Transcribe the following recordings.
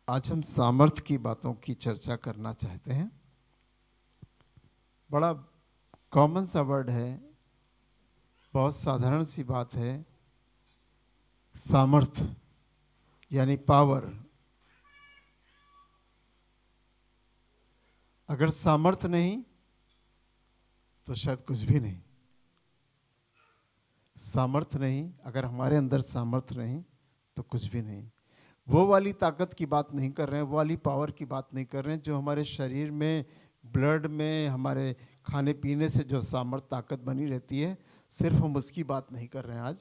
आज हम सामर्थ्य की बातों की चर्चा करना चाहते हैं। बड़ा कॉमन सा वर्ड है, बहुत साधारण सी बात है। सामर्थ्य यानी पावर। अगर सामर्थ्य नहीं तो शायद कुछ भी नहीं। सामर्थ्य नहीं, अगर हमारे अंदर सामर्थ्य नहीं तो कुछ भी नहीं। वो वाली ताकत की बात नहीं कर रहे हैं, वो वाली पावर की बात नहीं कर रहे हैं जो हमारे शरीर में, ब्लड में, हमारे खाने पीने से जो सामर्थ्य ताकत बनी रहती है, सिर्फ हम उसकी बात नहीं कर रहे हैं।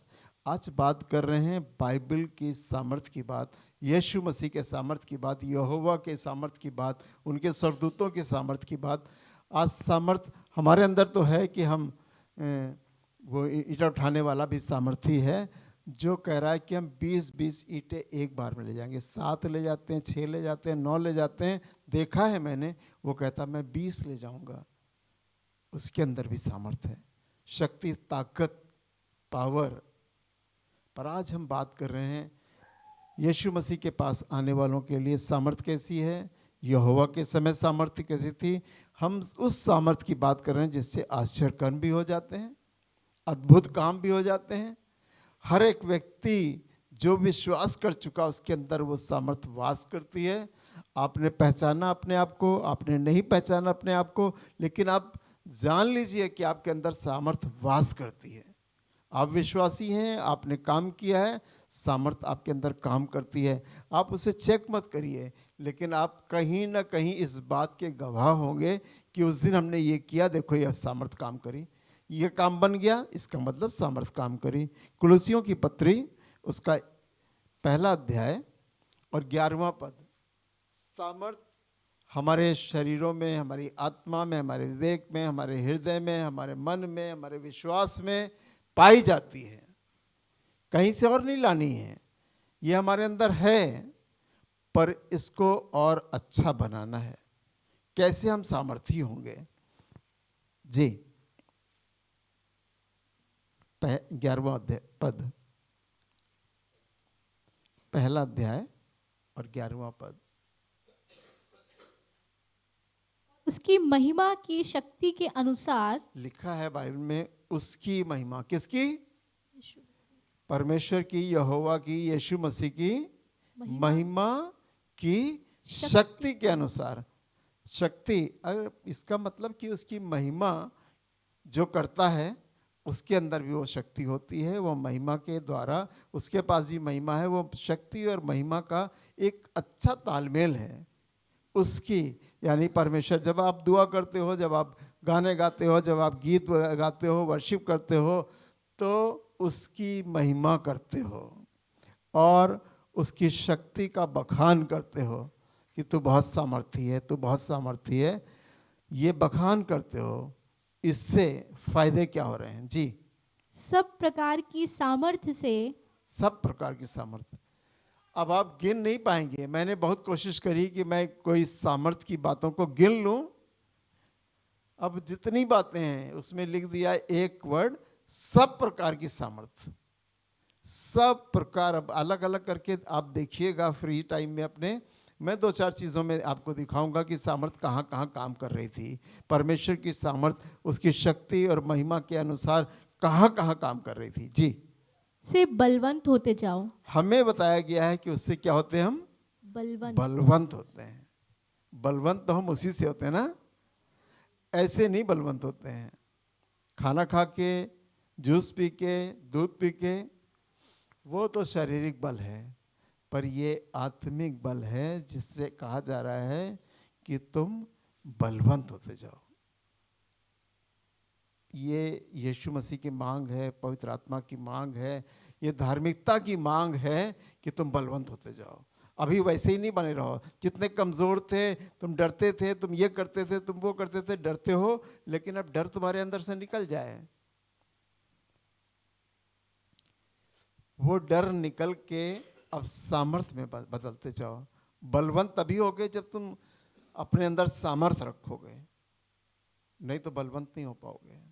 आज बात कर रहे हैं बाइबल की सामर्थ्य की बात, यीशु मसीह के सामर्थ्य की बात, यहोवा के सामर्थ्य की बात, उनके स्वर्गदूतों के सामर्थ्य की बात। आज सामर्थ्य हमारे अंदर तो है कि हम वो ईंटा उठाने वाला भी सामर्थ्य है जो कह रहा है कि हम 20-20 ईंटें एक बार में ले जाएंगे। 7 ले जाते हैं, 6 ले जाते हैं, 9 ले जाते हैं। देखा है मैंने, वो कहता मैं 20 ले जाऊंगा। उसके अंदर भी सामर्थ्य है, शक्ति, ताकत, पावर। पर आज हम बात कर रहे हैं यीशु मसीह के पास आने वालों के लिए सामर्थ्य कैसी है, यहोवा के समय सामर्थ्य कैसी थी। हम उस सामर्थ्य की बात कर रहे हैं जिससे आश्चर्य कर्म भी हो जाते हैं, अद्भुत काम भी हो जाते हैं। हर एक व्यक्ति जो विश्वास कर चुका उसके अंदर वो सामर्थ्य वास करती है। आपने पहचाना अपने आप को, आपने नहीं पहचाना अपने आप को, लेकिन आप जान लीजिए कि आपके अंदर सामर्थ्य वास करती है। आप विश्वासी हैं, आपने काम किया है, सामर्थ्य आपके अंदर काम करती है। आप उसे चेक मत करिए, लेकिन आप कहीं ना कहीं इस बात के गवाह होंगे कि उस दिन हमने ये किया, देखो यह सामर्थ्य काम करी, ये काम बन गया, इसका मतलब सामर्थ्य काम करी। कुलुसियों की पत्री उसका 1 अध्याय और 11वां पद। सामर्थ्य हमारे शरीरों में, हमारी आत्मा में, हमारे विवेक में, हमारे हृदय में, हमारे मन में, हमारे विश्वास में पाई जाती है, कहीं से और नहीं लानी है। ये हमारे अंदर है, पर इसको और अच्छा बनाना है। कैसे हम सामर्थी होंगे? जी, 11वां पद, 1 अध्याय और 11वां पद। उसकी महिमा की शक्ति के अनुसार लिखा है बाइबल में, उसकी महिमा। किसकी? परमेश्वर की, यहोवा की, यीशु मसीह की महिमा की शक्ति के अनुसार। शक्ति, अगर इसका मतलब कि उसकी महिमा जो करता है उसके अंदर भी वो शक्ति होती है। वो महिमा के द्वारा, उसके पास भी महिमा है। वो शक्ति और महिमा का एक अच्छा तालमेल है उसकी, यानी परमेश्वर। जब आप दुआ करते हो, जब आप गाने गाते हो, जब आप गीत गाते हो, वर्शिप करते हो, तो उसकी महिमा करते हो और उसकी शक्ति का बखान करते हो कि तू बहुत सामर्थी है, तू बहुत सामर्थी है। ये बखान करते हो, इससे फायदे क्या हो रहे हैं? जी, सब प्रकार की सामर्थ्य से, सब प्रकार की सामर्थ्य। अब आप गिन नहीं पाएंगे। मैंने बहुत कोशिश करी कि मैं कोई सामर्थ्य की बातों को गिन लूं। अब जितनी बातें हैं उसमें लिख दिया एक वर्ड, सब प्रकार की सामर्थ्य। सब प्रकार, अब अलग अलग करके आप देखिएगा फ्री टाइम में अपने। मैं 2-4 चीज़ों में आपको दिखाऊंगा कि सामर्थ्य कहाँ कहाँ काम कर रही थी। परमेश्वर की सामर्थ्य उसकी शक्ति और महिमा के अनुसार कहाँ कहाँ काम कर रही थी। जी, से बलवंत होते जाओ। हमें बताया गया है कि उससे क्या होते हैं? हम बलवंत होते हैं। बलवंत तो हम उसी से होते हैं ना, ऐसे नहीं बलवंत होते हैं खाना खा के, जूस पी के, दूध पी के। वो तो शारीरिक बल है, पर ये आत्मिक बल है जिससे कहा जा रहा है कि तुम बलवंत होते जाओ। ये यीशु मसीह की मांग है, पवित्र आत्मा की मांग है, ये धार्मिकता की मांग है कि तुम बलवंत होते जाओ। अभी वैसे ही नहीं बने रहो। जितने कमज़ोर थे, तुम डरते थे, तुम ये करते थे, तुम वो करते थे, डरते हो, लेकिन अब डर तुम्हारे अंदर से निकल जाए। वो डर निकल के अब सामर्थ्य में बदलते जाओ। बलवंत तभी होगे जब तुम अपने अंदर सामर्थ्य रखोगे, नहीं तो बलवंत नहीं हो पाओगे।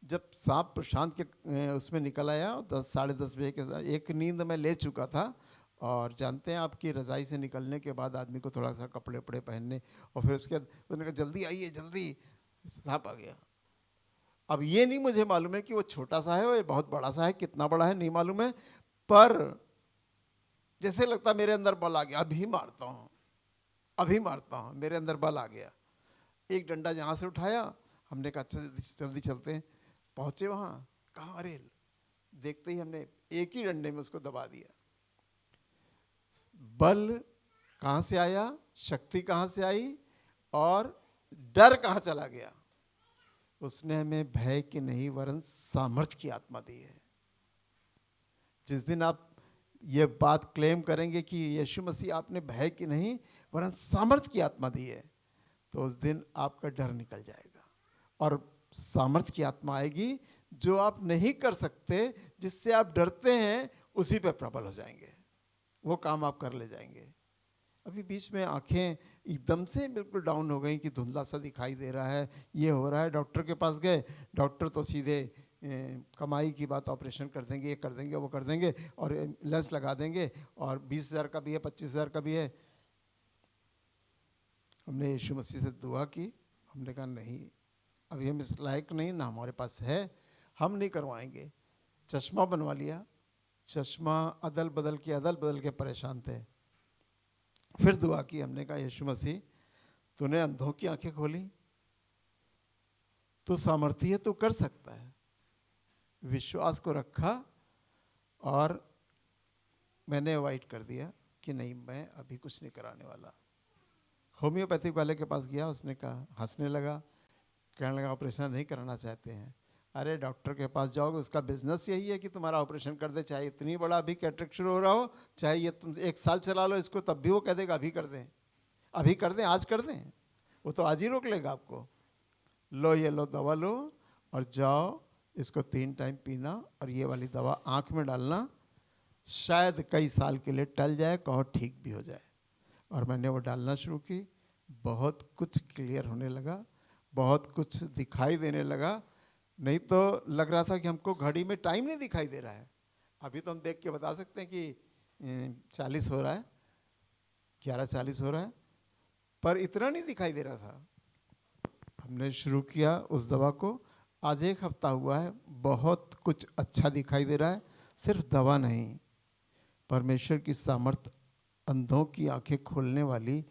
जब सांप प्रशांत के उसमें निकल आया 10 साढ़े 10 बजे के, एक नींद में ले चुका था और जानते हैं आपकी रज़ाई से निकलने के बाद आदमी को थोड़ा सा कपड़े वपड़े पहनने, और फिर उसके बाद उसने कहा जल्दी आइए जल्दी, सांप आ गया। अब ये नहीं मुझे मालूम है कि वो छोटा सा है वो बहुत बड़ा सा है, कितना बड़ा है नहीं मालूम है, पर जैसे लगता मेरे अंदर बल आ गया, अभी मारता हूँ अभी मारता हूँ, मेरे अंदर बल आ गया। एक डंडा जहाँ से उठाया, हमने कहा अच्छा जल्दी चलते हैं। पहुँचे वहाँ, कहाँ, अरे देखते ही हमने एक ही डंडे में उसको दबा दिया। बल कहाँ से आया, शक्ति कहाँ से आई, और डर कहाँ चला गया। उसने हमें भय की नहीं वरन सामर्थ्य की आत्मा दी है। जिस दिन आप ये बात क्लेम करेंगे कि यीशु मसीह आपने भय की नहीं वरन सामर्थ्य की आत्मा दी है, तो उस दिन आपका डर निकल जाएगा और सामर्थ्य की आत्मा आएगी। जो आप नहीं कर सकते, जिससे आप डरते हैं, उसी पे प्रबल हो जाएंगे, वो काम आप कर ले जाएंगे। अभी बीच में आंखें एकदम से बिल्कुल डाउन हो गई कि धुंधला सा दिखाई दे रहा है, ये हो रहा है। डॉक्टर के पास गए, डॉक्टर तो सीधे कमाई की बात, ऑपरेशन कर देंगे, ये कर देंगे, वो कर देंगे, और लेंस लगा देंगे, और 20,000 का भी है, 25,000 का भी है। हमने यीशु मसीह से दुआ की, हमने कहा नहीं, अभी हम इस लायक नहीं, ना हमारे पास है, हम नहीं करवाएंगे। चश्मा बनवा लिया, चश्मा अदल बदल के परेशान थे। फिर दुआ की, हमने कहा यीशु मसीह तूने अंधों की आंखें खोली, तू सामर्थी है, तू कर सकता है। विश्वास को रखा और मैंने अवॉइड कर दिया कि नहीं, मैं अभी कुछ नहीं कराने वाला। होम्योपैथिक वाले के पास गया, उसने कहा, हंसने लगा, कहने लगा ऑपरेशन नहीं कराना चाहते हैं। अरे डॉक्टर के पास जाओगे, उसका बिजनेस यही है कि तुम्हारा ऑपरेशन कर दे, चाहे इतनी बड़ा अभी कैटरेक्ट शुरू हो रहा हो, चाहे ये तुम 1 साल चला लो इसको, तब भी वो कह देगा अभी कर दें, अभी कर दें, आज कर दें। वो तो आज ही रोक लेगा आपको। लो ये लो दवा लो और जाओ, इसको 3 टाइम पीना, और ये वाली दवा आँख में डालना, शायद कई साल के लिए टल जाए, कहो ठीक भी हो जाए। और मैंने वो डालना शुरू की, बहुत कुछ क्लियर होने लगा, बहुत कुछ दिखाई देने लगा। नहीं तो लग रहा था कि हमको घड़ी में टाइम नहीं दिखाई दे रहा है। अभी तो हम देख के बता सकते हैं कि 40 हो रहा है, 11:40 हो रहा है, पर इतना नहीं दिखाई दे रहा था। हमने शुरू किया उस दवा को, आज 1 हफ्ता हुआ है, बहुत कुछ अच्छा दिखाई दे रहा है। सिर्फ दवा नहीं, परमेश्वर की सामर्थ, अंधों की आंखें खोलने वाली,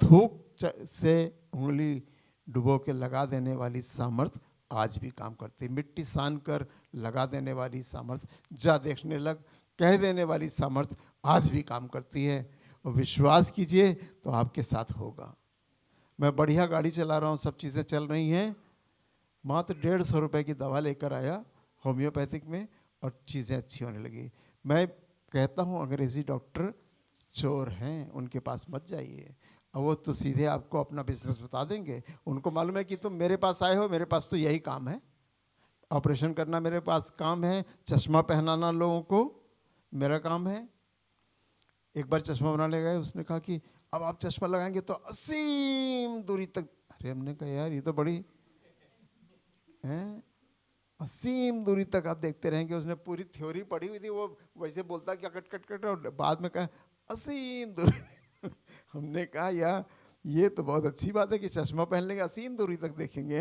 थूक से उंगली डुबो के लगा देने वाली सामर्थ आज भी काम करती है। मिट्टी सान कर लगा देने वाली सामर्थ, जा देखने लग कह देने वाली सामर्थ आज भी काम करती है। और विश्वास कीजिए तो आपके साथ होगा। मैं बढ़िया गाड़ी चला रहा हूँ, सब चीज़ें चल रही हैं, मात्र 150 रुपये की दवा लेकर आया होम्योपैथिक में, और चीज़ें अच्छी होने लगी। मैं कहता हूँ अंग्रेज़ी डॉक्टर चोर हैं, उनके पास मत जाइए, और वो तो सीधे आपको अपना बिजनेस बता देंगे। उनको मालूम है कि तुम मेरे पास आए हो, मेरे पास तो यही काम है, ऑपरेशन करना मेरे पास काम है, चश्मा पहनाना लोगों को मेरा काम है। एक बार चश्मा बनाने गए, उसने कहा कि अब आप चश्मा लगाएंगे तो असीम दूरी तक। अरे हमने कहा यार ये तो बड़ी है, असीम दूरी तक आप देखते रहेंगे। उसने पूरी थ्योरी पढ़ी हुई थी, वो वैसे बोलता क्या कट कट कट, और बाद में कहा असीम दूरी। हमने कहा यार ये तो बहुत अच्छी बात है कि चश्मा पहन लेंगे, असीम दूरी तक देखेंगे।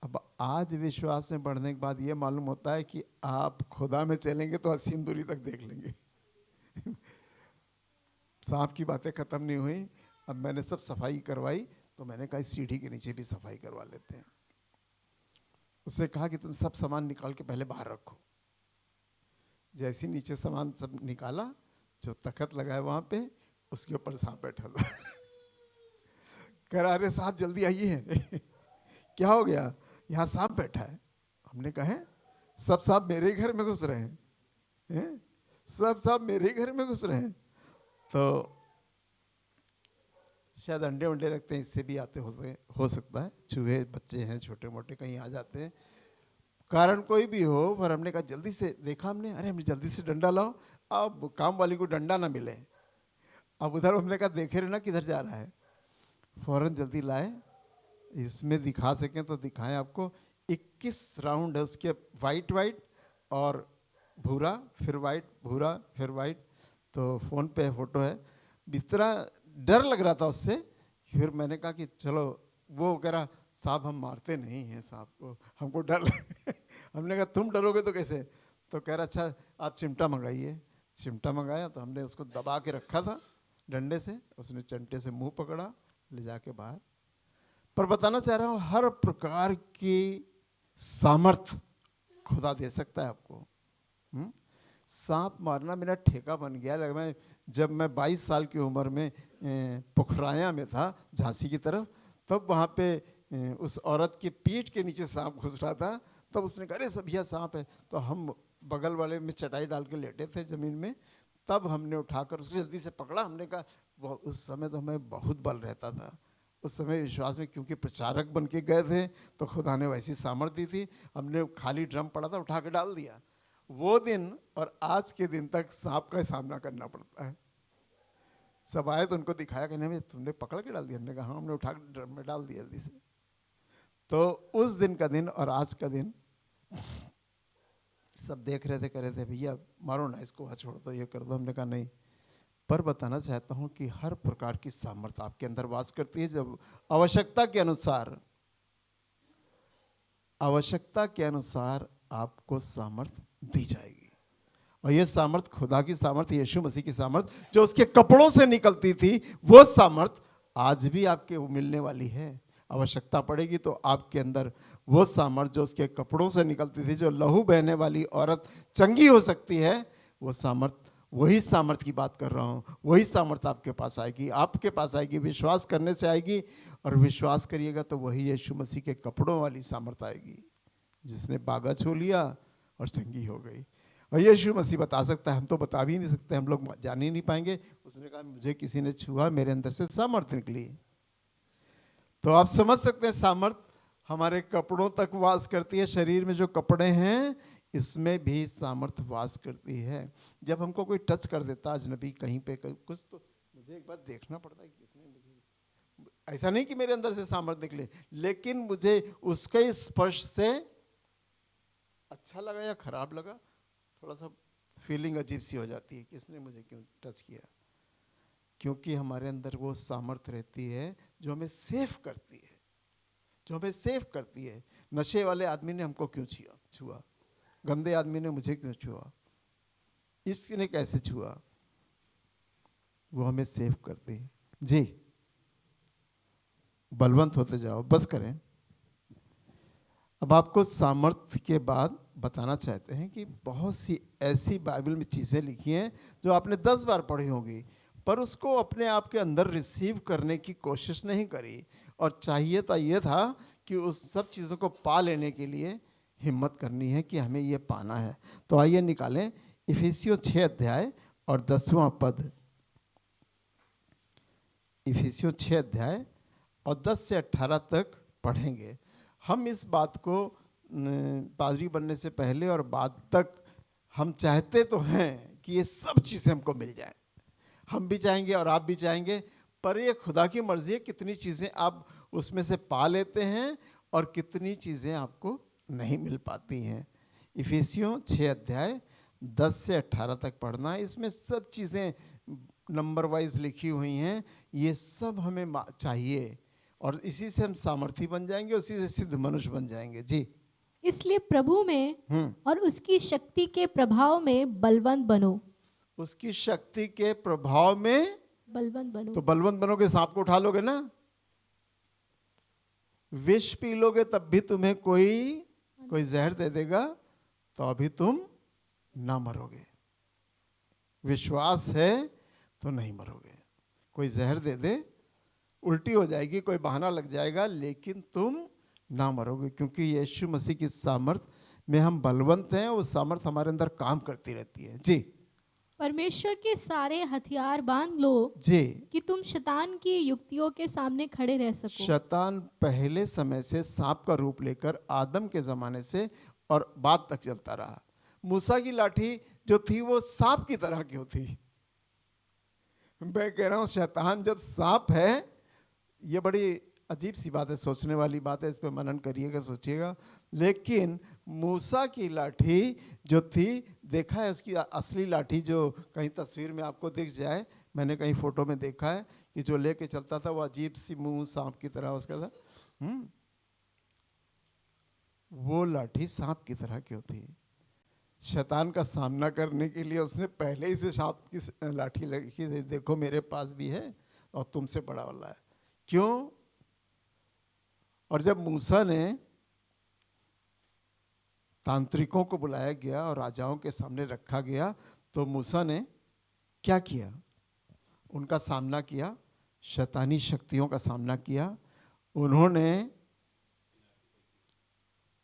अब आज विश्वास में बढ़ने के बाद ये मालूम होता है कि आप खुदा में चलेंगे तो असीम दूरी तक देख लेंगे। सांप की बातें खत्म नहीं हुई, अब मैंने सब सफाई करवाई, तो मैंने कहा सीढ़ी के नीचे भी सफाई करवा लेते हैं। उससे कहा कि तुम सब सामान निकाल के पहले बाहर रखो। जैसे नीचे सामान सब निकाला, जो तखत लगाए वहां पे, उसके ऊपर सांप बैठा था। कह रहा अरे साहब जल्दी आइए। क्या हो गया? यहाँ सांप बैठा है। हमने कहा है सब सांप मेरे घर में घुस रहे हैं, सब सांप मेरे घर में घुस रहे हैं। तो शायद अंडे वंडे रखते हैं, इससे भी आते हो सकता है, चूहे बच्चे हैं छोटे मोटे कहीं आ जाते हैं, कारण कोई भी हो। पर हमने कहा जल्दी से देखा हमने, अरे हमने जल्दी से डंडा लाओ, अब काम वाली को डंडा ना मिले। अब उधर हमने कहा देखे रहना किधर जा रहा है, फौरन जल्दी लाए, इसमें दिखा सकें तो दिखाएं आपको। 21 राउंड है उसके, वाइट वाइट और भूरा, फिर वाइट भूरा फिर वाइट, तो फ़ोन पे फोटो है। इतना डर लग रहा था उससे, फिर मैंने कहा कि चलो, वो कह रहा साहब हम मारते नहीं हैं सांप को, हमको डर हमने कहा तुम डरोगे तो कैसे? तो कह रहा अच्छा आप चिमटा मंगाइए। चिमटा मंगाया तो हमने उसको दबा के रखा था डंडे से, उसने चंटे से मुंह पकड़ा, ले जाके बाहर। पर बताना चाह रहा हूँ, हर प्रकार की सामर्थ्य खुदा दे सकता है आपको। सांप मारना मेरा ठेका बन गया। मैं जब मैं 22 साल की उम्र में पुखराया में था, झांसी की तरफ, तब वहाँ पे उस औरत के पीठ के नीचे सांप घुस रहा था। तब उसने कहा अरे सभिया सांप है। तो हम बगल वाले में चटाई डाल के लेटे थे ज़मीन में, तब हमने उठाकर उसको जल्दी से पकड़ा। हमने कहा उस समय तो हमें बहुत बल रहता था उस समय विश्वास में, क्योंकि प्रचारक बन के गए थे तो खुदा ने वैसी सामर्थ्य दी थी। हमने खाली ड्रम पड़ा था, उठा के डाल दिया। वो दिन और आज के दिन तक सांप का सामना करना पड़ता है। सब आए तो उनको दिखाया कि नहीं तुमने पकड़ के डाल दिया। हमने कहा हाँ, हमने उठा के ड्रम में डाल दिया जल्दी से। तो उस दिन का दिन और आज का दिन सब देख रहे थे, कह रहे थे भैया मारो ना इसको, छोड़ दो, ये कर दो। हमने कहा नहीं, पर बताना चाहता हूं कि हर प्रकार की सामर्थ्य आपके अंदर वास करती है। जब आवश्यकता के अनुसार आपको सामर्थ्य दी जाएगी। और यह सामर्थ्य खुदा की सामर्थ्य, यीशु मसीह की सामर्थ्य जो उसके कपड़ों से निकलती थी, वो सामर्थ्य आज भी आपके मिलने वाली है। आवश्यकता पड़ेगी तो आपके अंदर वो सामर्थ्य जो उसके कपड़ों से निकलती थी, जो लहू बहने वाली औरत चंगी हो सकती है, वो सामर्थ्य, वही सामर्थ्य की बात कर रहा हूँ, वही सामर्थ्य आपके पास आएगी, आपके पास आएगी, विश्वास करने से आएगी। और विश्वास करिएगा तो वही यीशु मसीह के कपड़ों वाली सामर्थ्य आएगी, जिसने बागा छू लिया और चंगी हो गई। और यीशु मसीह बता सकता है, हम तो बता भी नहीं सकते, हम लोग जान ही नहीं पाएंगे। उसने कहा मुझे किसी ने छुआ, मेरे अंदर से सामर्थ्य निकली। तो आप समझ सकते हैं सामर्थ्य हमारे कपड़ों तक वास करती है। शरीर में जो कपड़े हैं इसमें भी सामर्थ्य वास करती है। जब हमको कोई टच कर देता अजनबी कहीं पे कुछ, तो मुझे एक बार देखना पड़ता है कि किसने मुझे, ऐसा नहीं कि मेरे अंदर से सामर्थ्य निकले, लेकिन मुझे उसके स्पर्श से अच्छा लगा या खराब लगा, थोड़ा सा फीलिंग अजीब सी हो जाती है, किसने मुझे क्यों टच किया। क्योंकि हमारे अंदर वो सामर्थ्य रहती है जो हमें सेफ करती है, जो हमें सेफ करती है। नशे वाले आदमी ने हमको क्यों छुआ, गंदे आदमी ने मुझे क्यों छुआ, इसने कैसे छुआ, वो हमें सेव करती है। जी, बलवंत होते जाओ, बस करें। अब आपको सामर्थ्य के बाद बताना चाहते हैं कि बहुत सी ऐसी बाइबल में चीज़ें लिखी हैं जो आपने 10 बार पढ़ी होंगी, पर उसको अपने आप के अंदर रिसीव करने की कोशिश नहीं करी। और चाहिए तो ये था कि उस सब चीज़ों को पा लेने के लिए हिम्मत करनी है कि हमें ये पाना है। तो आइए निकालें इफिसियों 6 अध्याय और 10वां पद। इफिसियों 6 अध्याय और 10 से 18 तक पढ़ेंगे। हम इस बात को पादरी बनने से पहले और बाद तक हम चाहते तो हैं कि ये सब चीज़ें हमको मिल जाएं। हम भी चाहेंगे और आप भी चाहेंगे, पर ये खुदा की मर्जी है कितनी चीज़ें आप उसमें से पा लेते हैं और कितनी चीज़ें आपको नहीं मिल पाती हैं। इफिसियों 6 अध्याय 10 से 18 तक पढ़ना है। इसमें सब चीज़ें नंबर वाइज लिखी हुई हैं। ये सब हमें चाहिए और इसी से हम सामर्थी बन जाएंगे, उसी से सिद्ध मनुष्य बन जाएंगे। जी, इसलिए प्रभु में और उसकी शक्ति के प्रभाव में बलवंत बनो। उसकी शक्ति के प्रभाव में बलवंत बनो। तो बलवंत बनोगे, सांप को उठा लोगे ना। विष पी लोगे तब भी तुम्हें कोई जहर दे देगा तो अभी तुम ना मरोगे। विश्वास है तो नहीं मरोगे। कोई जहर दे दे, उल्टी हो जाएगी, कोई बहाना लग जाएगा, लेकिन तुम ना मरोगे, क्योंकि यीशु मसीह की सामर्थ में हम बलवंत हैं। वो सामर्थ हमारे अंदर काम करती रहती है। जी, परमेश्वर के सारे हथियार बांध लो जी, कि तुम शैतान की युक्तियों के सामने खड़े रह सको। शैतान पहले समय से सांप का रूप लेकर आदम के ज़माने से और बाद तक चलता रहा। मूसा की लाठी जो थी वो सांप की तरह क्यों थी? मैं कह रहा हूँ शैतान जब सांप है, ये बड़ी अजीब सी बात है, सोचने वाली बात है, इस पे मनन करिएगा, सोचिएगा। लेकिन मूसा की लाठी जो थी, देखा है उसकी असली लाठी जो कहीं तस्वीर में आपको दिख जाए, मैंने कहीं फोटो में देखा है कि जो लेके चलता था वो अजीब सी मुंह सांप की तरह उसका था। वो लाठी सांप की तरह क्यों थी? शैतान का सामना करने के लिए उसने पहले ही से सांप की लाठी लगी थी, देखो मेरे पास भी है और तुमसे बड़ा वाला है। क्यों? और जब मूसा ने तांत्रिकों को बुलाया गया और राजाओं के सामने रखा गया, तो मूसा ने क्या किया? उनका सामना किया, शैतानी शक्तियों का सामना किया। उन्होंने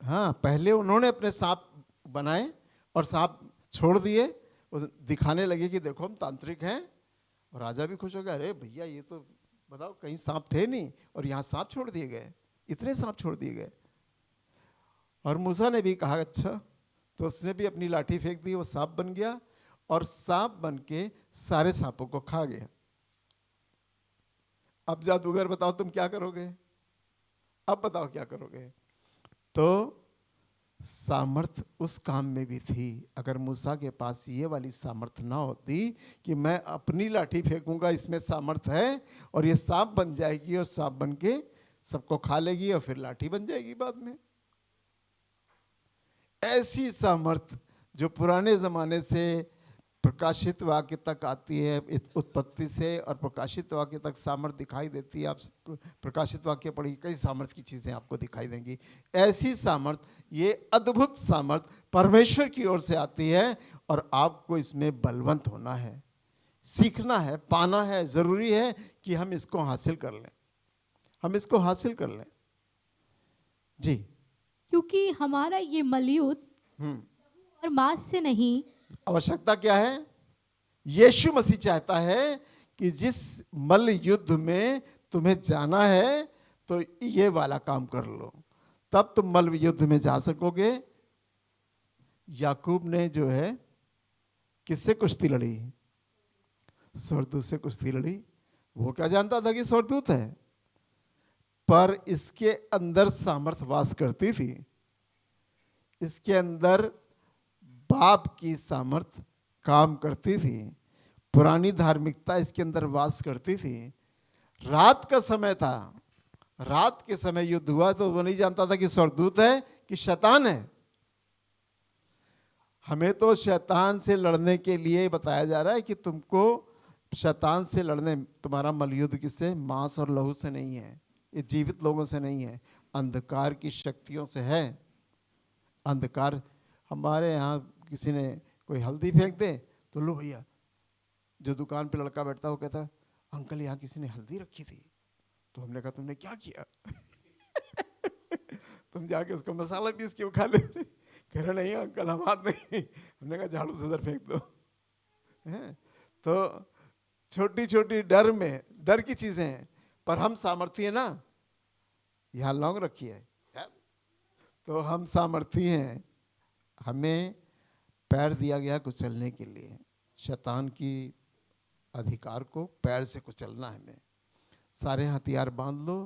पहले उन्होंने अपने सांप बनाए और सांप छोड़ दिए, दिखाने लगे कि देखो हम तांत्रिक हैं। और राजा भी खुश हो गया, अरे भैया ये तो बताओ कहीं सांप थे नहीं और यहाँ सांप छोड़ दिए गए, इतने सांप छोड़ दिए गए। और मूसा ने भी कहा अच्छा, तो उसने भी अपनी लाठी फेंक दी, वो सांप बन गया और सांप बन के सारे सांपों को खा गया। अब जादूगर बताओ तुम क्या करोगे? अब बताओ क्या करोगे? तो सामर्थ उस काम में भी थी। अगर मूसा के पास ये वाली सामर्थ ना होती कि मैं अपनी लाठी फेंकूंगा, इसमें सामर्थ है और ये सांप बन जाएगी और सांप बन के सबको खा लेगी और फिर लाठी बन जाएगी बाद में। ऐसी सामर्थ जो पुराने जमाने से प्रकाशित वाक्य तक आती है, उत्पत्ति से और प्रकाशित वाक्य तक सामर्थ दिखाई देती है। आप प्रकाशित वाक्य पढ़िए, कई सामर्थ की चीज़ें आपको दिखाई देंगी। ऐसी सामर्थ, ये अद्भुत सामर्थ परमेश्वर की ओर से आती है और आपको इसमें बलवंत होना है, सीखना है, पाना है। ज़रूरी है कि हम इसको हासिल कर लें, हम इसको हासिल कर लें। जी, क्योंकि हमारा ये मलयुद्ध और मांस से नहीं। आवश्यकता क्या है? यीशु मसीह चाहता है कि जिस मल युद्ध में तुम्हें जाना है तो ये वाला काम कर लो, तब तुम मल युद्ध में जा सकोगे। याकूब ने जो है किससे कुश्ती लड़ी? स्वर्गदूत से कुश्ती लड़ी। वो क्या जानता था कि स्वर्गदूत है, पर इसके अंदर सामर्थ वास करती थी। इसके अंदर बाप की सामर्थ काम करती थी, पुरानी धार्मिकता इसके अंदर वास करती थी। रात का समय था, रात के समय युद्ध हुआ तो वो नहीं जानता था कि स्वर्गदूत है कि शैतान है। हमें तो शैतान से लड़ने के लिए बताया जा रहा है कि तुमको शैतान से लड़ने, तुम्हारा मलयुद्ध किससे? मांस और लहू से नहीं है, ये जीवित लोगों से नहीं है, अंधकार की शक्तियों से है। अंधकार, हमारे यहाँ किसी ने कोई हल्दी फेंक दे तो लो भैया, जो दुकान पे लड़का बैठता है वो कहता है अंकल यहाँ किसी ने हल्दी रखी थी। तो हमने कहा तुमने क्या किया? तुम जाके उसका मसाला पीस के खा ले। कह रहे नहीं अंकल हम हाथ नहीं। हमने कहा झाड़ू से उधर फेंक दो। तो छोटी छोटी डर में, डर की चीजें हैं, पर हम सामर्थी हैं ना। यहाँ लौंग रखी है तो हम सामर्थी हैं। हमें पैर दिया गया कुचलने के लिए, शैतान की अधिकार को पैर से कुचलना है। हमें सारे हथियार बांध लो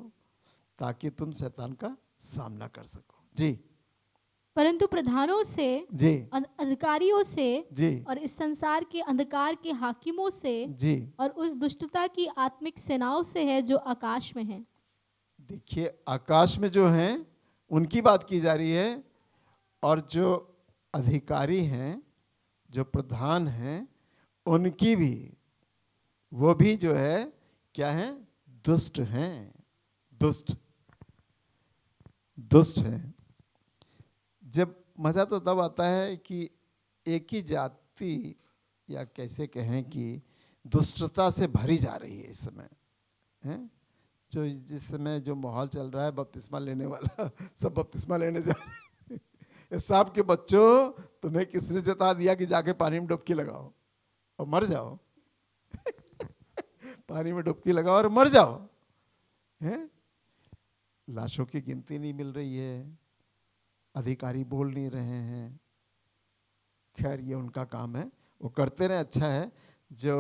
ताकि तुम शैतान का सामना कर सको। जी, परंतु प्रधानों से, जी, अधिकारियों से, जी, और इस संसार के अंधकार के हाकिमों से, जी, और उस दुष्टता की आत्मिक सेनाओं से है जो आकाश में है। देखिए आकाश में जो हैं उनकी बात की जा रही है, और जो अधिकारी हैं, जो प्रधान हैं, उनकी भी, वो भी जो है क्या है? दुष्ट हैं, दुष्ट, दुष्ट है। जब मजा तो तब आता है कि एक ही जाति, या कैसे कहें कि दुष्टता से भरी जा रही है इस समय, हैं? जो जिस समय जो माहौल चल रहा है, बपतिस्मा लेने वाला सब बपतिस्मा लेने जा रहे हैं। सांप के बच्चों, तुम्हें किसने जता दिया कि जाके पानी में डुबकी लगाओ और मर जाओ? पानी में डुबकी लगाओ और मर जाओ, हैं? लाशों की गिनती नहीं मिल रही है, अधिकारी बोल नहीं रहे हैं। खैर ये उनका काम है, वो करते रहे, अच्छा है। जो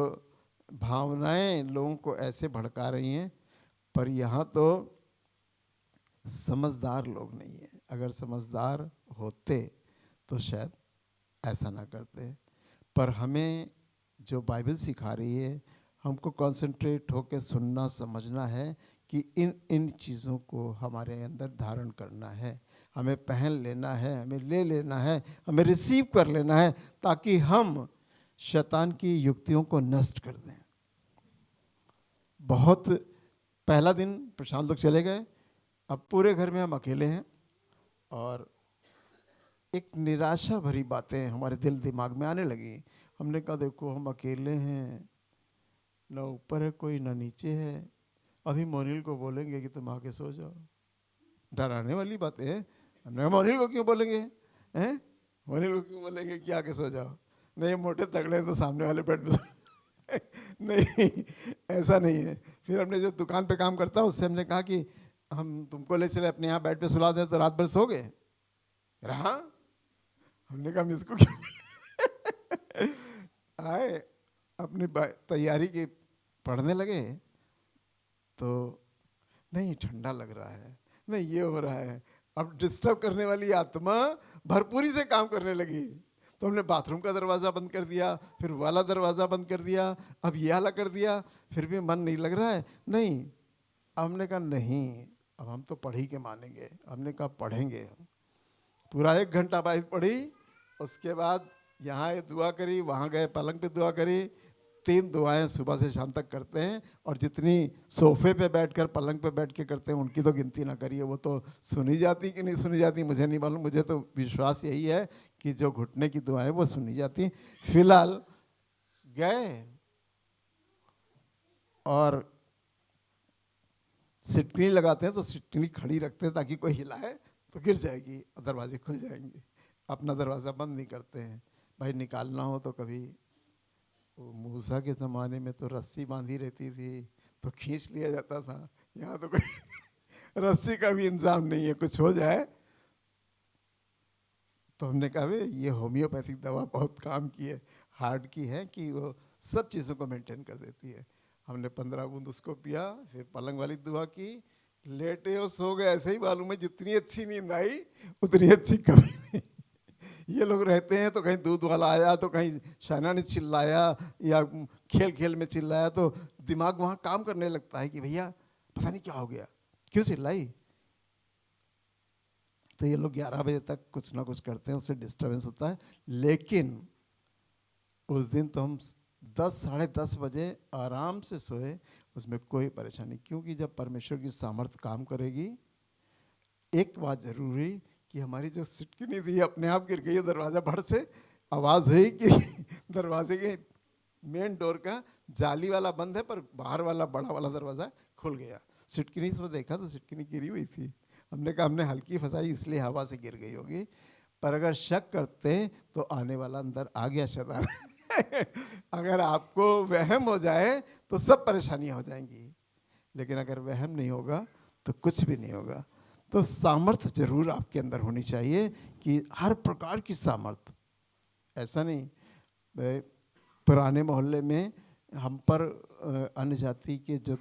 भावनाएं लोगों को ऐसे भड़का रही हैं, पर यहाँ तो समझदार लोग नहीं है। अगर समझदार होते तो शायद ऐसा ना करते। पर हमें जो बाइबल सिखा रही है, हमको कंसंट्रेट होकर सुनना समझना है कि इन इन चीज़ों को हमारे अंदर धारण करना है, हमें पहन लेना है, हमें ले लेना है, हमें रिसीव कर लेना है, ताकि हम शैतान की युक्तियों को नष्ट कर दें। बहुत पहला दिन प्रशांत लोग चले गए, अब पूरे घर में हम अकेले हैं और एक निराशा भरी बातें हमारे दिल दिमाग में आने लगी। हमने कहा देखो हम अकेले हैं, ना ऊपर है कोई ना नीचे है, अभी मोनिल को बोलेंगे कि तुम आके सो जाओ। डराने वाली बातें हैं। हमने मोनिल को क्यों बोलेंगे, हैं मोनिल को क्यों बोलेंगे कि आके सो जाओ? नहीं मोटे तगड़े हैं तो सामने वाले बेड पे नहीं, ऐसा नहीं है। फिर हमने जो दुकान पे काम करता है उससे हमने कहा कि हम तुमको ले चले अपने यहाँ बेड पे सुला दे तो रात भर सो गए। रहा हमने कहा इसको क्या आए अपनी तैयारी की पढ़ने लगे तो नहीं ठंडा लग रहा है, नहीं ये हो रहा है। अब डिस्टर्ब करने वाली आत्मा भरपूरी से काम करने लगी, तो हमने बाथरूम का दरवाज़ा बंद कर दिया, फिर वाला दरवाज़ा बंद कर दिया, अब ये वाला कर दिया, फिर भी मन नहीं लग रहा है। नहीं, अब हमने कहा नहीं, अब हम तो पढ़ ही के मानेंगे। हमने कहा पढ़ेंगे। पूरा 1 घंटा बाइबल पढ़ी, उसके बाद यहाँ ये दुआ करी, वहाँ गए पलंग पे दुआ करी। 3 दुआएं सुबह से शाम तक करते हैं, और जितनी सोफे पे बैठकर पलंग पे बैठ के करते हैं उनकी तो गिनती ना करिए। वो तो सुनी जाती कि नहीं सुनी जाती मुझे नहीं मालूम, मुझे तो विश्वास यही है कि जो घुटने की दुआएं वो सुनी जाती। फिलहाल गए और सिटकनी लगाते हैं तो सिटकनी खड़ी रखते हैं ताकि कोई हिलाए तो गिर जाएगी और दरवाजे खुल जाएंगे। अपना दरवाज़ा बंद नहीं करते हैं। भाई निकालना हो तो कभी मूसा के ज़माने में तो रस्सी बांधी रहती थी तो खींच लिया जाता था, यहाँ तो कोई रस्सी का भी इंतजाम नहीं है, कुछ हो जाए। तो हमने कहा भाई ये होम्योपैथिक दवा बहुत काम की है, हार्ट की है कि वो सब चीज़ों को मेंटेन कर देती है। हमने 15 बूंद उसको पिया, फिर पलंग वाली दुआ की, लेटे और सो गए। ऐसे ही मालूम है जितनी अच्छी नींद आई उतनी अच्छी कभी नहीं। ये लोग रहते हैं तो कहीं दूध वाला आया तो कहीं शाना ने चिल्लाया या खेल खेल में चिल्लाया तो दिमाग वहाँ काम करने लगता है कि भैया पता नहीं क्या हो गया, क्यों चिल्लाई। तो ये लोग 11 बजे तक कुछ ना कुछ करते हैं, उससे डिस्टर्बेंस होता है। लेकिन उस दिन तो हम 10 साढ़े 10 बजे आराम से सोए, उसमें कोई परेशानी। क्योंकि जब परमेश्वर की सामर्थ काम करेगी, एक बात जरूरी कि हमारी जो सिटकनी थी अपने आप गिर गई। दरवाज़ा भर से आवाज़ हुई कि दरवाजे के मेन डोर का जाली वाला बंद है पर बाहर वाला बड़ा वाला दरवाज़ा खुल गया। सिटकनी से देखा तो सिटकनी गिरी हुई थी। हमने कहा हमने हल्की फंसाई इसलिए हवा से गिर गई होगी, पर अगर शक करते तो आने वाला अंदर आ गया शैतान। अगर आपको वहम हो जाए तो सब परेशानियां हो जाएंगी, लेकिन अगर वहम नहीं होगा तो कुछ भी नहीं होगा। तो सामर्थ जरूर आपके अंदर होनी चाहिए कि हर प्रकार की सामर्थ। ऐसा नहीं, पुराने मोहल्ले में हम पर अन्य जाति के जो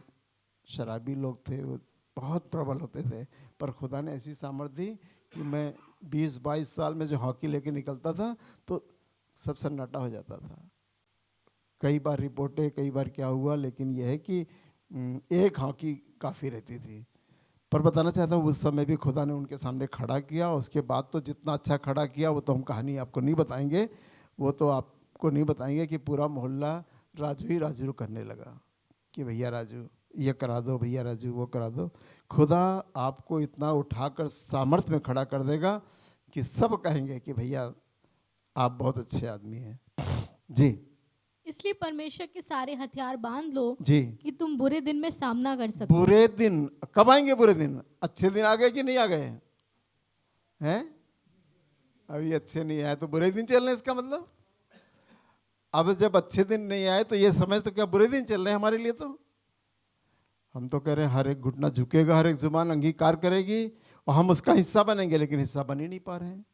शराबी लोग थे वो बहुत प्रबल होते थे, पर खुदा ने ऐसी सामर्थ दी कि मैं 20-22 साल में जो हॉकी लेके निकलता था तो सब सन्नाटा हो जाता था। कई बार रिपोर्टें, कई बार क्या हुआ, लेकिन यह है कि एक हॉकी काफ़ी रहती थी। पर बताना चाहता हूँ उस समय भी खुदा ने उनके सामने खड़ा किया। उसके बाद तो जितना अच्छा खड़ा किया वो तो हम कहानी आपको नहीं बताएंगे, वो तो आपको नहीं बताएंगे कि पूरा मोहल्ला राजू ही राजू करने लगा कि भैया राजू ये करा दो, भैया राजू वो करा दो। खुदा आपको इतना उठाकर सामर्थ्य में खड़ा कर देगा कि सब कहेंगे कि भैया आप बहुत अच्छे आदमी हैं। जी, इसलिए परमेश्वर के सारे हथियार बांध लो जी, कि तुम बुरे दिन में सामना कर सको। बुरे दिन कब आएंगे? बुरे दिन। अच्छे दिन आ गए कि नहीं आ गए हैं? अभी अच्छे नहीं आए तो बुरे दिन चल रहे हैं, इसका मतलब। अब जब अच्छे दिन नहीं आए तो ये समझ तो क्या बुरे दिन चल रहे हैं हमारे लिए। तो हम तो कह रहे हैं हर एक घुटना झुकेगा, हर एक जुबान अंगीकार करेगी और हम उसका हिस्सा बनेंगे, लेकिन हिस्सा बन ही नहीं पा रहे हैं।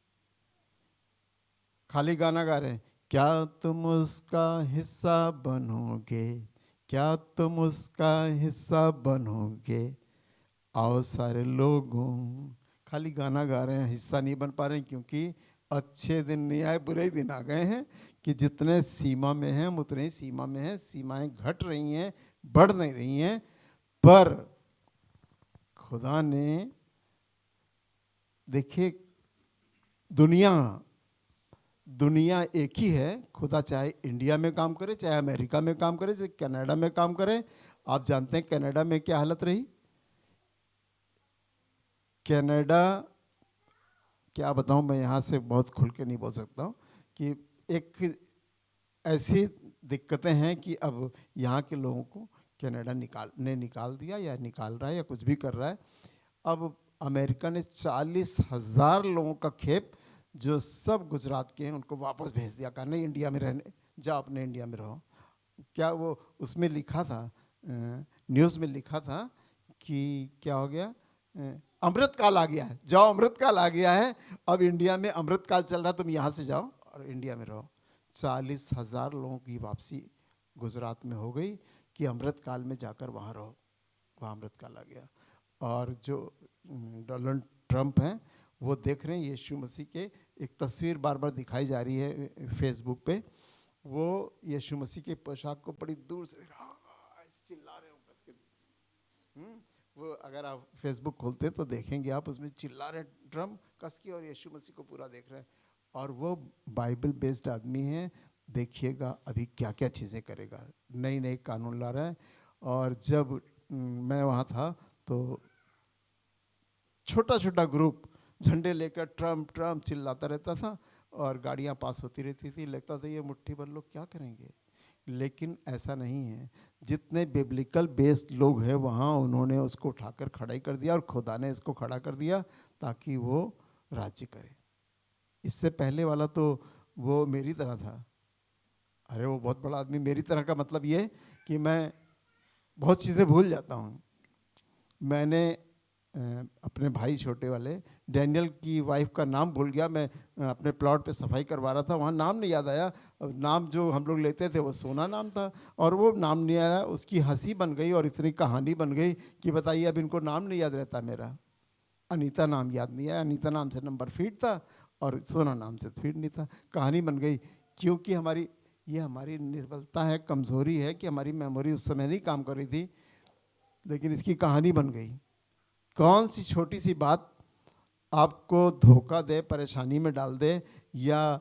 खाली गाना गा रहे हैं, क्या तुम उसका हिस्सा बनोगे, क्या तुम उसका हिस्सा बनोगे। आओ सारे लोगों, खाली गाना गा रहे हैं, हिस्सा नहीं बन पा रहे हैं, क्योंकि अच्छे दिन नहीं आए, बुरे ही दिन आ गए हैं कि जितने सीमा में हैं हम उतने ही सीमा में हैं। सीमाएं घट रही हैं, बढ़ नहीं रही हैं, पर खुदा ने, देखिए, दुनिया एक ही है। खुदा चाहे इंडिया में काम करे, चाहे अमेरिका में काम करे, चाहे कनाडा में काम करे। आप जानते हैं कनाडा में क्या हालत रही? कनाडा, क्या बताऊं, मैं यहाँ से बहुत खुल के नहीं बोल सकता हूँ कि एक ऐसी दिक्कतें हैं कि अब यहाँ के लोगों को कनाडा निकाल दिया, या निकाल रहा है, या कुछ भी कर रहा है। अब अमेरिका ने 40,000 लोगों का खेप, जो सब गुजरात के हैं, उनको वापस भेज दिया। कहा नहीं, इंडिया में रहने जाओ, अपने इंडिया में रहो। क्या वो उसमें लिखा था, न्यूज़ में लिखा था कि क्या हो गया, अमृतकाल आ गया है, जाओ, अमृतकाल आ गया है, अब इंडिया में अमृतकाल चल रहा है, तुम यहाँ से जाओ और इंडिया में रहो। 40,000 लोगों की वापसी गुजरात में हो गई कि अमृतकाल में जाकर वहाँ रहो। वहाँ अमृतकाल आ गया। और जो डोनाल्ड ट्रंप हैं, वो देख रहे हैं यीशु मसीह के, एक तस्वीर बार बार दिखाई जा रही है फेसबुक पे, वो यीशु मसीह के पोशाक को बड़ी दूर से ऐसे चिल्ला रहे हो कस के। वो अगर आप फेसबुक खोलते हैं तो देखेंगे आप, उसमें चिल्ला रहे ट्रम्प कस के, और यीशु मसीह को पूरा देख रहे हैं। और वो बाइबल बेस्ड आदमी है, देखिएगा अभी क्या क्या चीज़ें करेगा, नई नई कानून ला रहा है। और जब मैं वहाँ था तो छोटा छोटा ग्रुप झंडे लेकर ट्रम्प ट्रम्प चिल्लाता रहता था, और गाड़ियाँ पास होती रहती थी, लगता था ये मुट्ठी भर लोग क्या करेंगे। लेकिन ऐसा नहीं है, जितने बिब्लिकल बेस्ड लोग हैं वहाँ, उन्होंने उसको उठाकर खड़ा ही कर दिया, और खुदा ने इसको खड़ा कर दिया ताकि वो राज्य करे। इससे पहले वाला तो वो मेरी तरह था। अरे वो बहुत बड़ा आदमी, मेरी तरह का मतलब ये कि मैं बहुत चीज़ें भूल जाता हूँ। मैंने अपने भाई छोटे वाले डैनियल की वाइफ का नाम भूल गया। मैं अपने प्लॉट पे सफाई करवा रहा था, वहाँ नाम नहीं याद आया। नाम जो हम लोग लेते थे वो सोना नाम था, और वो नाम नहीं आया। उसकी हंसी बन गई और इतनी कहानी बन गई कि बताइए, अब इनको नाम नहीं याद रहता मेरा। अनीता नाम याद नहीं आया, अनीता नाम से नंबर फीड था और सोना नाम से फीड नहीं था। कहानी बन गई, क्योंकि हमारी निर्बलता है, कमज़ोरी है कि हमारी मेमोरी उस समय नहीं काम कर रही थी, लेकिन इसकी कहानी बन गई। कौन सी छोटी सी बात आपको धोखा दे, परेशानी में डाल दे, या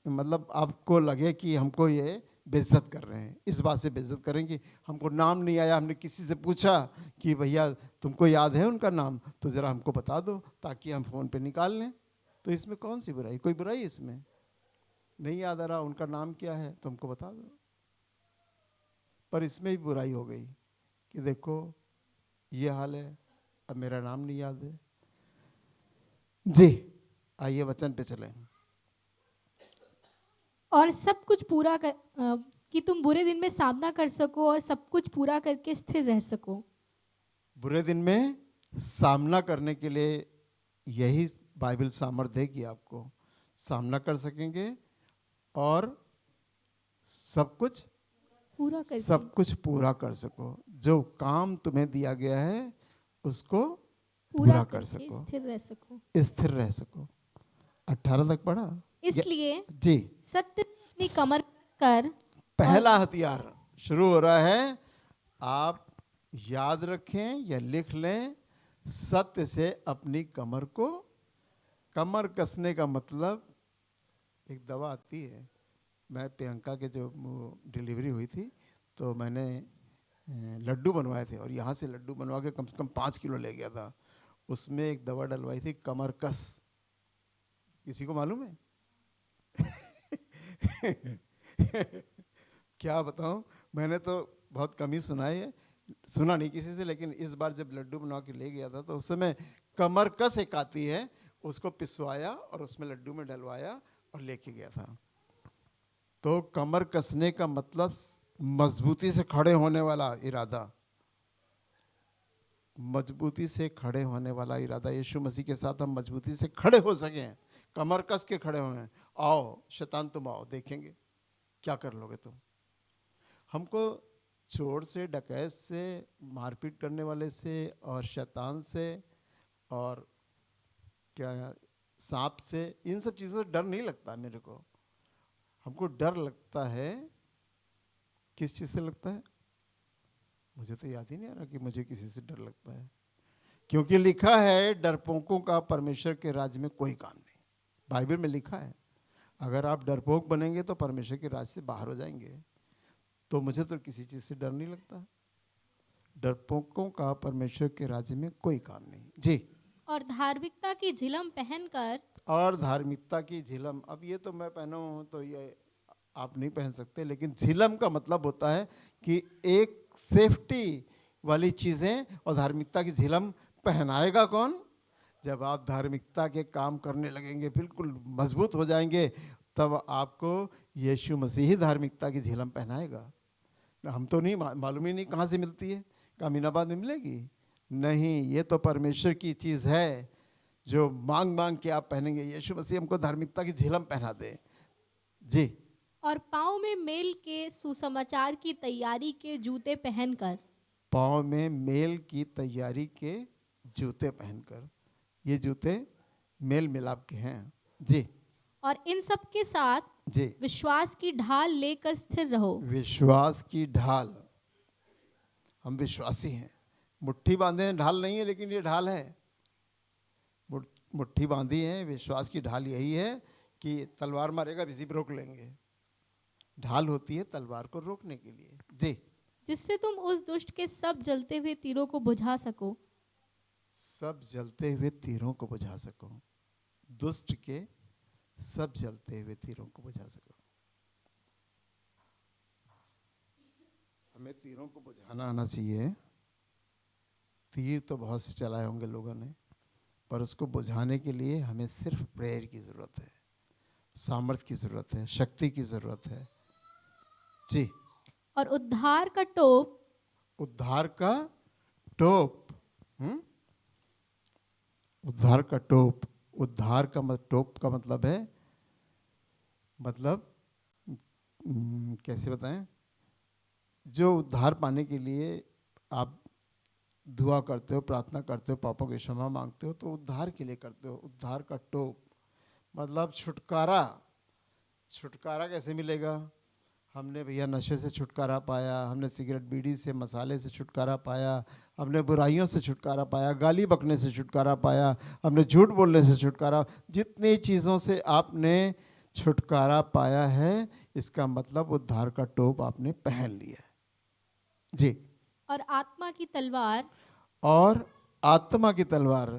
मतलब आपको लगे कि हमको ये बेइज्जत कर रहे हैं। इस बात से बेइज्जत करेंगे, हमको नाम नहीं आया, हमने किसी से पूछा कि भैया तुमको याद है उनका नाम, तो ज़रा हमको बता दो ताकि हम फ़ोन पे निकाल लें। तो इसमें कौन सी बुराई? कोई बुराई इसमें नहीं। याद आ रहा उनका नाम क्या है तो हमको बता दो। पर इसमें भी बुराई हो गई कि देखो ये हाल है, अब मेरा नाम नहीं याद है। जी आइए वचन पे चलें। और सब कुछ पूरा कर कि तुम बुरे दिन में सामना कर सको और सब कुछ पूरा करके स्थिर रह सको। बुरे दिन में सामना करने के लिए यही बाइबल सामर्थ्य देगी, आपको सामना कर सकेंगे और सब कुछ पूरा कर सको। जो काम तुम्हें दिया गया है उसको पूरा कर सको, स्थिर रह सको। 18 तक पढ़ा। इसलिए जी, सत्य अपनी कमर कर। पहला हथियार शुरू हो रहा है। आप याद रखें या लिख लें, सत्य से अपनी कमर को, कमर कसने का मतलब, एक दवा आती है। मैं प्रियंका के जो डिलीवरी हुई थी तो मैंने लड्डू बनवाए थे, और यहाँ से लड्डू बनवा के कम से कम 5 किलो ले गया था। उसमें एक दवा डलवाई थी, कमर कस। किसी को मालूम है? क्या बताऊं, मैंने तो बहुत कम ही सुना नहीं किसी से, लेकिन इस बार जब लड्डू बना के ले गया था तो उस समय कमर कस एक आती है, उसको पिसवाया और उसमें लड्डू में डलवाया और लेके गया था। तो कमर कसने का मतलब मजबूती से खड़े होने वाला इरादा, मजबूती से खड़े होने वाला इरादा। यीशु मसीह के साथ हम मजबूती से खड़े हो सकें, कमर कस के खड़े हुए। आओ शैतान तुम आओ, देखेंगे क्या कर लोगे तुम। हमको चोर से, डकैत से, मारपीट करने वाले से, और शैतान से, और क्या सांप से, इन सब चीज़ों से डर नहीं लगता मेरे को। हमको डर लगता है, किस चीज़ से लगता है? मुझे तो याद ही नहीं आ रहा कि मुझे किसी से डर लगता है, क्योंकि लिखा है डरपोकों का परमेश्वर के राज्य में कोई काम नहीं। बाइबल में लिखा है अगर आप डरपोक बनेंगे तो परमेश्वर के राज्य से बाहर हो जाएंगे। तो मुझे तो किसी चीज़ से डर नहीं लगता। डरपोकों का परमेश्वर के राज्य में कोई काम नहीं। जी। और धार्मिकता की झिलम पहनकर, और धार्मिकता की झिलम, अब ये तो मैं पहना हूँ तो ये आप नहीं पहन सकते, लेकिन झिलम का मतलब होता है कि एक सेफ्टी वाली चीज़ें। और धार्मिकता की झिलम पहनाएगा कौन? जब आप धार्मिकता के काम करने लगेंगे, बिल्कुल मजबूत हो जाएंगे, तब आपको यीशु मसीह ही धार्मिकता की झिलम पहनाएगा। हम तो नहीं, मालूम ही नहीं कहाँ से मिलती है, अमीनाबाद में मिलेगी? नहीं, ये तो परमेश्वर की चीज़ है जो मांग मांग के आप पहनेंगे। यीशु मसीह हमको धार्मिकता की झिलम पहना दे। जी। और पाँव में मेल के सुसमाचार की तैयारी के जूते पहनकर। पाँव में मेल की तैयारी के जूते पहनकर, ये जूते मेल मिलाप के हैं। जी। और इन सब के साथ जी। विश्वास की ढाल लेकर स्थिर रहो। विश्वास की ढाल, हम विश्वासी हैं। मुट्ठी बांधे हैं, ढाल नहीं है, लेकिन ये ढाल है। मुट्ठी बांधी है, विश्वास की ढाल यही है कि तलवार मारेगा किसी पर रोक लेंगे। ढाल होती है तलवार को रोकने के लिए। जी। जिससे तुम उस दुष्ट के सब जलते हुए तीरों को बुझा सको। सब जलते हुए तीरों को बुझा सको। दुष्ट के सब जलते हुए तीरों को बुझा सको। हमें तीरों को बुझाना आना चाहिए। तीर तो बहुत से चलाए होंगे लोगों ने, पर उसको बुझाने के लिए हमें सिर्फ प्रेयर की ज़रूरत है, सामर्थ की ज़रूरत है, शक्ति की ज़रूरत है। जी। और उद्धार का टोप। उद्धार का टोप। उद्धार का टोप। उद्धार का टोप का मतलब है, मतलब कैसे बताएं, जो उद्धार पाने के लिए आप दुआ करते हो, प्रार्थना करते हो, पापों की क्षमा मांगते हो, तो उद्धार के लिए करते हो। उद्धार का टोप मतलब छुटकारा। छुटकारा कैसे मिलेगा? हमने भैया नशे से छुटकारा पाया, हमने सिगरेट बीड़ी से, मसाले से छुटकारा पाया, हमने बुराइयों से छुटकारा पाया, गाली बकने से छुटकारा पाया, हमने झूठ बोलने से छुटकारा। जितनी चीज़ों से आपने छुटकारा पाया है, इसका मतलब उद्धार का टोप आपने पहन लिया है। जी। और आत्मा की तलवार। और आत्मा की तलवार।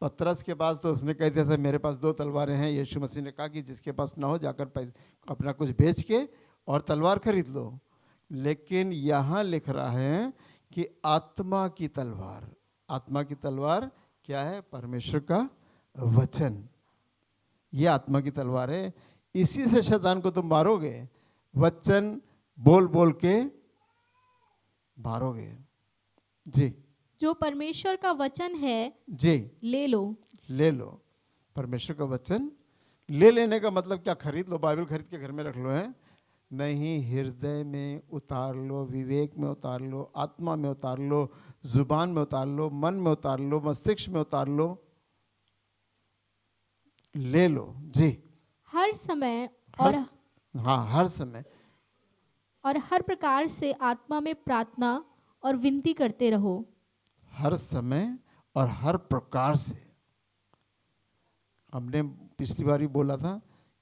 पतरस के पास तो उसने कह दिया था मेरे पास 2 तलवारें हैं। यीशु मसीह ने कहा कि जिसके पास ना हो जाकर पैसे अपना कुछ बेच के और तलवार खरीद लो। लेकिन यहाँ लिख रहा है कि आत्मा की तलवार। आत्मा की तलवार क्या है? परमेश्वर का वचन। ये आत्मा की तलवार है। इसी से शैतान को तुम मारोगे। वचन बोल बोल के मारोगे। जी। जो परमेश्वर का वचन है, जी, ले लो। ले लो। परमेश्वर का वचन ले लेने का मतलब क्या? खरीद लो, बाइबल खरीद के घर में रख लो है? नहीं, हृदय में उतार लो, विवेक में उतार लो, आत्मा में उतार लो, जुबान में उतार लो, मन में उतार लो, मस्तिष्क में उतार लो, ले लो। जी। हर समय और हाँ, हर समय और हर प्रकार से आत्मा में प्रार्थना और विनती करते रहो। हर समय और हर प्रकार से। हमने पिछली बार ही बोला था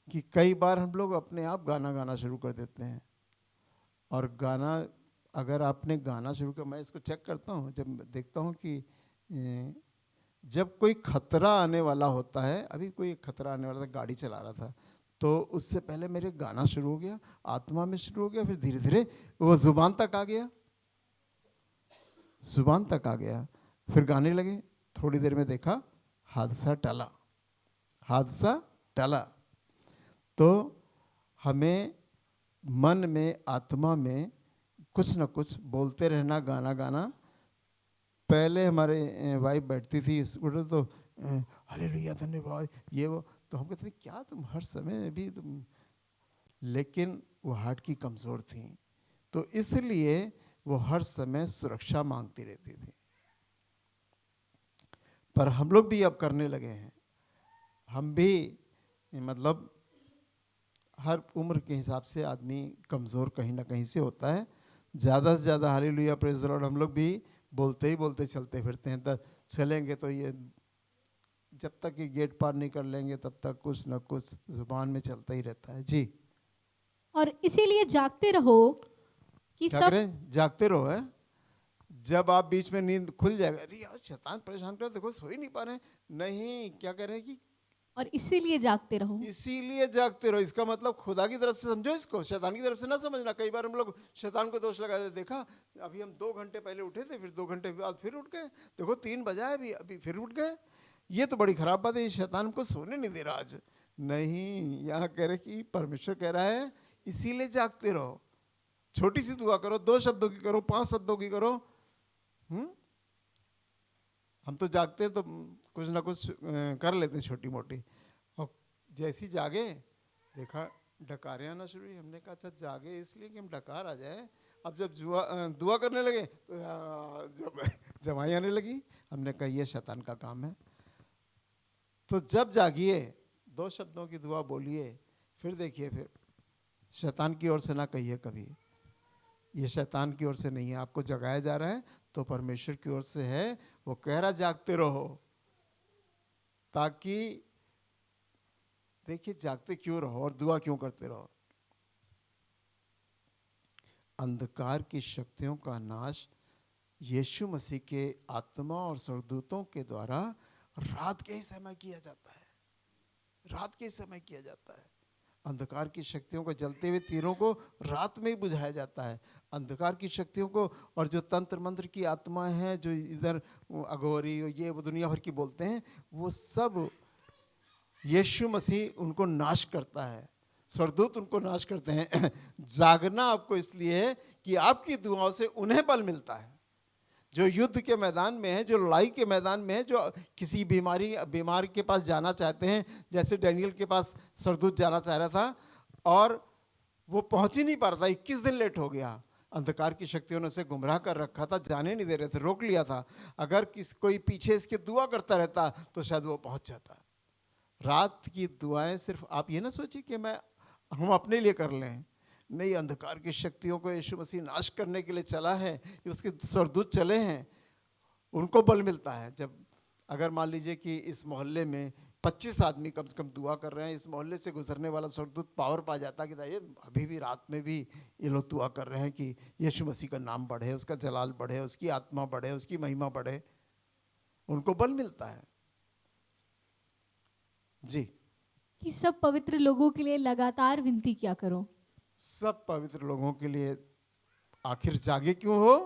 कि कई बार हम लोग अपने आप गाना गाना शुरू कर देते हैं। और गाना, अगर आपने गाना शुरू किया, मैं इसको चेक करता हूँ जब देखता हूँ कि जब कोई खतरा आने वाला होता है, अभी कोई खतरा आने वाला था, गाड़ी चला रहा था, तो उससे पहले मेरे गाना शुरू हो गया, आत्मा में शुरू हो गया, फिर धीरे धीरे वो जुबान तक आ गया, जुबान तक आ गया, फिर गाने लगे। थोड़ी देर में देखा हादसा टला, हादसा टला। तो हमें मन में, आत्मा में कुछ न कुछ बोलते रहना, गाना गाना। पहले हमारे वाइफ बैठती थी स्कूटर, तो हालेलुया धन्यवाद ये वो, तो हम कहते थे क्या तुम हर समय भी तुम, लेकिन वो हार्ट की कमज़ोर थी। तो इसलिए वो हर समय सुरक्षा मांगती रहती थी। पर हम लोग भी अब करने लगे हैं। हम भी मतलब हर उम्र के हिसाब से आदमी कमज़ोर कहीं ना कहीं से होता है। ज़्यादा से ज़्यादा हालेलुया प्रेज़ द लॉर्ड हम लोग भी बोलते ही बोलते चलते फिरते हैं। चलेंगे तो ये जब तक ये गेट पार नहीं कर लेंगे तब तक कुछ ना कुछ जुबान में चलता ही रहता है। जी और इसीलिए जागते रहो कि क्या सब करें? जागते रहो है। जब आप बीच में नींद खुल जाएगा, अरे यार शैतान परेशान कर, देखो सो ही नहीं पा रहे हैं। नहीं, क्या कह रहे हैं कि और इसीलिए जागते रहो। इसीलिए जागते रहो। इसका मतलब खुदा की तरफ से समझो इसको, शैतान की तरफ से ना समझना। कई बार हम लोग शैतान को दोष लगा देते, देखा अभी हम 2 घंटे पहले उठे थे, फिर 2 घंटे बाद फिर उठ गए, देखो 3 बजा है अभी फिर उठ गए। ये तो बड़ी खराब बात है, ये शैतान को सोने नहीं दे रहा आज। नहीं, यहाँ कह रहे कि परमेश्वर कह रहा है इसीलिए जागते रहो। छोटी सी दुआ करो, 2 शब्दों की करो, 5 शब्दों की करो। हम तो जागते तो कुछ ना कुछ कर लेते छोटी मोटी। और जैसी जागे देखा डकारें आना शुरू हुई। हमने कहा अच्छा जागे इसलिए कि हम डकार आ जाए। अब जब दुआ करने लगे तो जब जमाई आने लगी। हमने कहा ये शैतान का काम है। तो जब जागिए, 2 शब्दों की दुआ बोलिए, फिर देखिए, फिर शैतान की ओर से ना कहिए कभी। ये शैतान की ओर से नहीं है, आपको जगाया जा रहा है तो परमेश्वर की ओर से है। वो कह रहा जागते रहो, ताकि देखिए जागते क्यों रहो और दुआ क्यों करते रहो। अंधकार की शक्तियों का नाश यीशु मसीह के आत्मा और स्वर्गदूतों के द्वारा रात के ही समय किया जाता है। रात के समय किया जाता है। अंधकार की शक्तियों को, जलते हुए तीरों को रात में ही बुझाया जाता है। अंधकार की शक्तियों को, और जो तंत्र मंत्र की आत्मा है, जो इधर अघोरी ये वो दुनिया भर की बोलते हैं, वो सब यीशु मसीह उनको नाश करता है। स्वर्गदूत उनको नाश करते हैं। जागना आपको इसलिए है कि आपकी दुआओं से उन्हें बल मिलता है। जो युद्ध के मैदान में है, जो लड़ाई के मैदान में है, जो किसी बीमार के पास जाना चाहते हैं, जैसे डैनियल के पास स्वर्गदूत जाना चाह रहा था और वो पहुंच ही नहीं पा रहा था, 21 दिन लेट हो गया। अंधकार की शक्तियों ने उसे गुमराह कर रखा था, जाने नहीं दे रहे थे, रोक लिया था। अगर कोई पीछे इसके दुआ करता रहता तो शायद वो पहुंच जाता। रात की दुआएं सिर्फ आप ये ना सोचिए कि हम अपने लिए कर लें। नहीं, अंधकार की शक्तियों को यीशु मसीह नाश करने के लिए चला है, उसके स्वर्गदूत चले हैं, उनको बल मिलता है। जब अगर मान लीजिए कि इस मोहल्ले में 25 आदमी कम से कम दुआ कर रहे हैं, इस मोहल्ले से गुजरने वाला स्वर्गदूत पावर पा जाता कि ये अभी भी रात में भी ये लोग दुआ कर रहे हैं कि यीशु मसीह का नाम बढ़े, उसका जलाल बढ़े, उसकी आत्मा बढ़े, उसकी महिमा बढ़े, उनको बल मिलता है। जी, कि सब पवित्र लोगों के लिए लगातार विनती क्या करो। सब पवित्र लोगों के लिए आखिर जागे क्यों हो?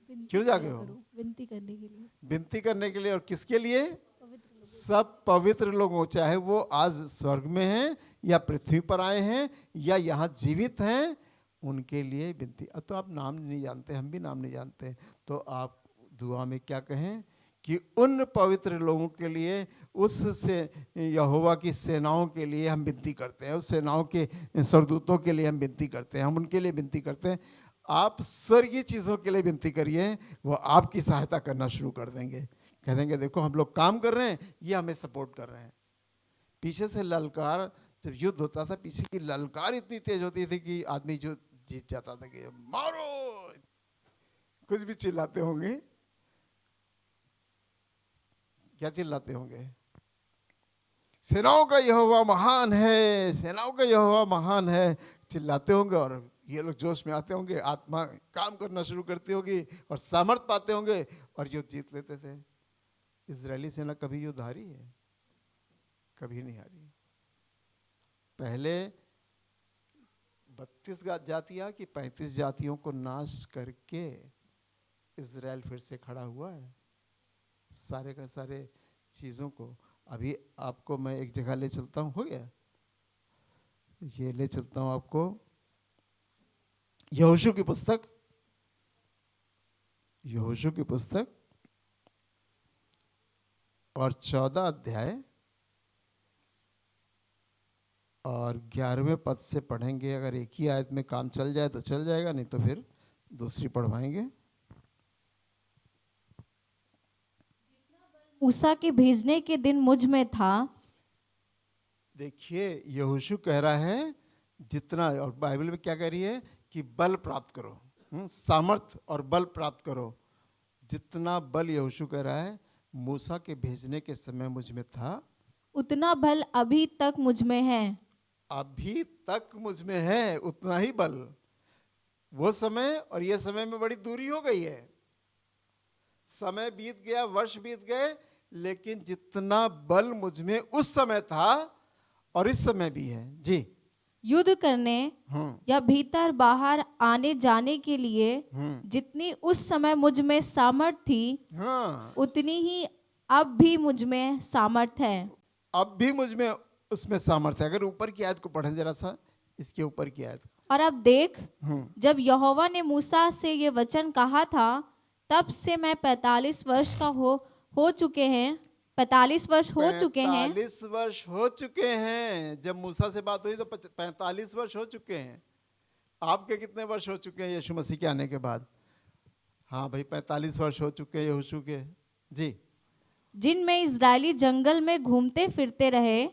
क्यों जागे हो? विनती करने के लिए। विनती करने के लिए। और किसके लिए? पवित्र सब पवित्र लोगों, चाहे वो आज स्वर्ग में हैं या पृथ्वी पर आए हैं या यहाँ जीवित हैं, उनके लिए विनती। अब तो आप नाम नहीं जानते, हम भी नाम नहीं जानते, तो आप दुआ में क्या कहें कि उन पवित्र लोगों के लिए, उससे यहोवा की सेनाओं के लिए हम विनती करते हैं, उस सेनाओं के स्वर्गदूतों के लिए हम विनती करते हैं, हम उनके लिए विनती करते हैं। आप स्वर्गीय चीज़ों के लिए विनती करिए, वो आपकी सहायता करना शुरू कर देंगे। कह देंगे देखो हम लोग काम कर रहे हैं, ये हमें सपोर्ट कर रहे हैं। पीछे से ललकार, जब युद्ध होता था पीछे की ललकार इतनी तेज होती थी कि आदमी जो जीत जाता था कि मारो, कुछ भी चिल्लाते होंगे। क्या चिल्लाते होंगे? सेनाओं का यहोवा महान है, सेनाओं का यहोवा महान है, चिल्लाते होंगे। और ये लोग जोश में आते होंगे, आत्मा काम करना शुरू करती होगी और सामर्थ पाते होंगे और युद्ध जीत लेते थे। इजरायली सेना कभी युद्ध हारी है? कभी नहीं हारी। पहले 32 जातियां कि 35 जातियों को नाश करके इजराइल फिर से खड़ा हुआ है। सारे का सारे चीज़ों को अभी आपको मैं एक जगह ले चलता हूँ, हो गया ये, ले चलता हूँ आपको यहोशू की पुस्तक, यहोशू की पुस्तक और 14 अध्याय और 11वें पद से पढ़ेंगे। अगर एक ही आयत में काम चल जाए तो चल जाएगा, नहीं तो फिर दूसरी पढ़वाएंगे। मूसा के भेजने के दिन मुझ में था। देखिए यहोशू कह रहा है जितना, और बाइबल में क्या कह रही है कि बल प्राप्त करो, सामर्थ और बल प्राप्त करो। जितना बल यहोशू कह रहा है मूसा के भेजने के समय मुझ में था, उतना बल अभी तक मुझ में है। अभी तक मुझ में है उतना ही बल। वो समय और ये समय में बड़ी दूरी हो गई है। समय बीत गया, वर्ष बीत गए, लेकिन जितना बल मुझ में उस समय था और इस समय भी है जी। युद्ध करने या भीतर बाहर आने जाने के लिए जितनी उस समय मुझ में सामर्थ थी, हाँ, उतनी ही अब भी मुझ में सामर्थ है। अब भी मुझ में उसमें सामर्थ्य है। अगर ऊपर की आयत को पढ़ें जरा सा, इसके ऊपर की आयत। और अब देख, जब यहोवा ने मूसा से ये वचन कहा था, तब से मैं 45 वर्ष का हो चुके हैं। 45 वर्ष हो चुके हैं। 45 वर्ष हो चुके हैं। जब मूसा से बात हुई तो 45 वर्ष हो चुके हैं। आपके कितने वर्ष हो चुके हैं यीशु मसीह के आने के बाद? हाँ भाई, 45 वर्ष हो चुके हैं यहोशू के जी। जिनमें इजरायली जंगल में घूमते फिरते रहे,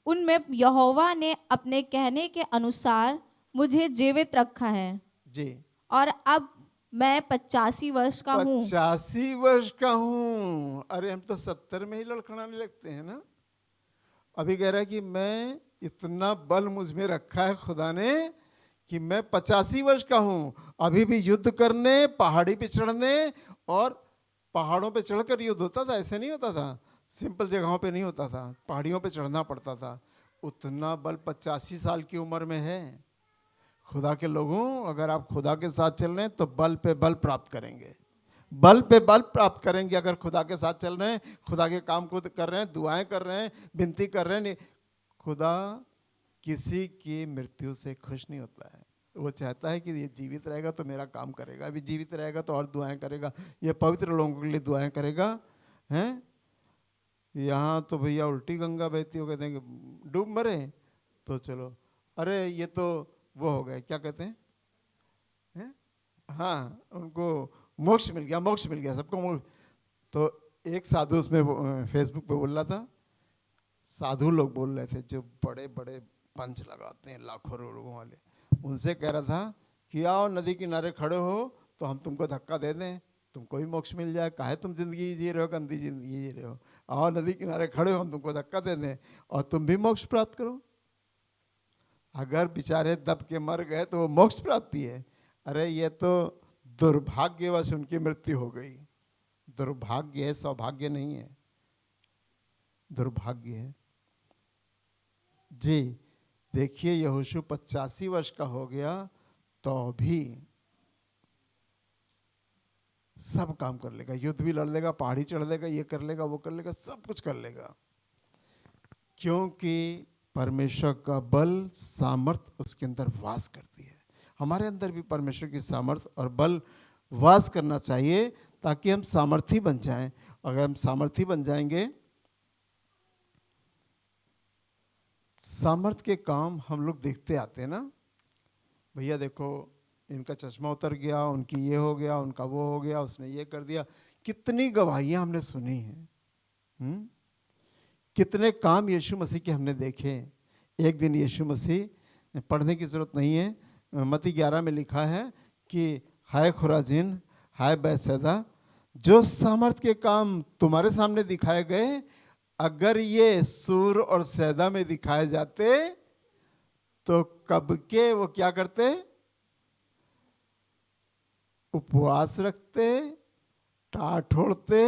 उनमें यहोवा ने अपने कहने के अनुसार मुझे जीवित रखा है जी। और अब मैं 85 वर्ष का हूँ। 85 वर्ष का हूँ। अरे हम तो 70 में ही लड़खड़ाने लगते हैं ना। अभी कह रहा है कि मैं इतना बल मुझ में रखा है खुदा ने कि मैं 85 वर्ष का हूँ। अभी भी युद्ध करने, पहाड़ी पे चढ़ने, और पहाड़ों पे चढ़कर युद्ध होता था, ऐसे नहीं होता था, सिंपल जगहों पे नहीं होता था, पहाड़ियों पे चढ़ना पड़ता था। उतना बल 85 साल की उम्र में है। खुदा के लोगों, अगर आप खुदा के साथ चल रहे हैं तो बल पे बल प्राप्त करेंगे, बल पे बल प्राप्त करेंगे। अगर खुदा के साथ चल रहे हैं, खुदा के काम को कर रहे हैं, दुआएं कर रहे हैं, विनती कर रहे हैं, नहीं, खुदा किसी की मृत्यु से खुश नहीं होता है। वो चाहता है कि ये जीवित रहेगा तो मेरा काम करेगा, अभी जीवित रहेगा तो और दुआएं करेगा, ये पवित्र लोगों के लिए दुआएं करेगा। हैं यहाँ तो भैया उल्टी गंगा बहती हो, कहते हैं कि डूब मरे तो चलो, अरे ये तो वो हो गए, क्या कहते हैं, हाँ उनको मोक्ष मिल गया, मोक्ष मिल गया, सबको मोक्ष। तो एक साधु उसमें फेसबुक पे बोल रहा था, साधु लोग बोल रहे थे जो बड़े बड़े पंच लगाते हैं लाखों लोगों वाले, उनसे कह रहा था कि आओ नदी किनारे खड़े हो तो हम तुमको धक्का दे दें, तुमको भी मोक्ष मिल जाए, काहे तुम जिंदगी जी रहे हो, गंदी जिंदगी जी रहे हो, आओ नदी किनारे खड़े हो, हम तुमको धक्का दे दें और तुम भी मोक्ष प्राप्त करो। अगर बेचारे दब के मर गए तो वो मोक्ष प्राप्ति है। अरे ये तो दुर्भाग्यवश उनकी मृत्यु हो गई। दुर्भाग्य है, सौभाग्य नहीं है, दुर्भाग्य है जी। देखिए यहोशू 85 वर्ष का हो गया तो भी सब काम कर लेगा, युद्ध भी लड़ लेगा, पहाड़ी चढ़ लेगा, ये कर लेगा, वो कर लेगा, सब कुछ कर लेगा, क्योंकि परमेश्वर का बल, सामर्थ उसके अंदर वास करती है। हमारे अंदर भी परमेश्वर की सामर्थ और बल वास करना चाहिए ताकि हम सामर्थी बन जाएं। अगर हम सामर्थी बन जाएंगे, सामर्थ के काम हम लोग देखते आते हैं ना, भैया देखो इनका चश्मा उतर गया, उनकी ये हो गया, उनका वो हो गया, उसने ये कर दिया, कितनी गवाहियां हमने सुनी हैं। कितने काम यीशु मसीह के हमने देखे। एक दिन यीशु मसीह, पढ़ने की ज़रूरत नहीं है, मत्ती 11 में लिखा है कि हाय खुराजीन, हाय बैतसैदा, जो सामर्थ के काम तुम्हारे सामने दिखाए गए, अगर ये सूर और सैदा में दिखाए जाते तो कब के वो क्या करते, उपवास रखते, टाट ओढ़ते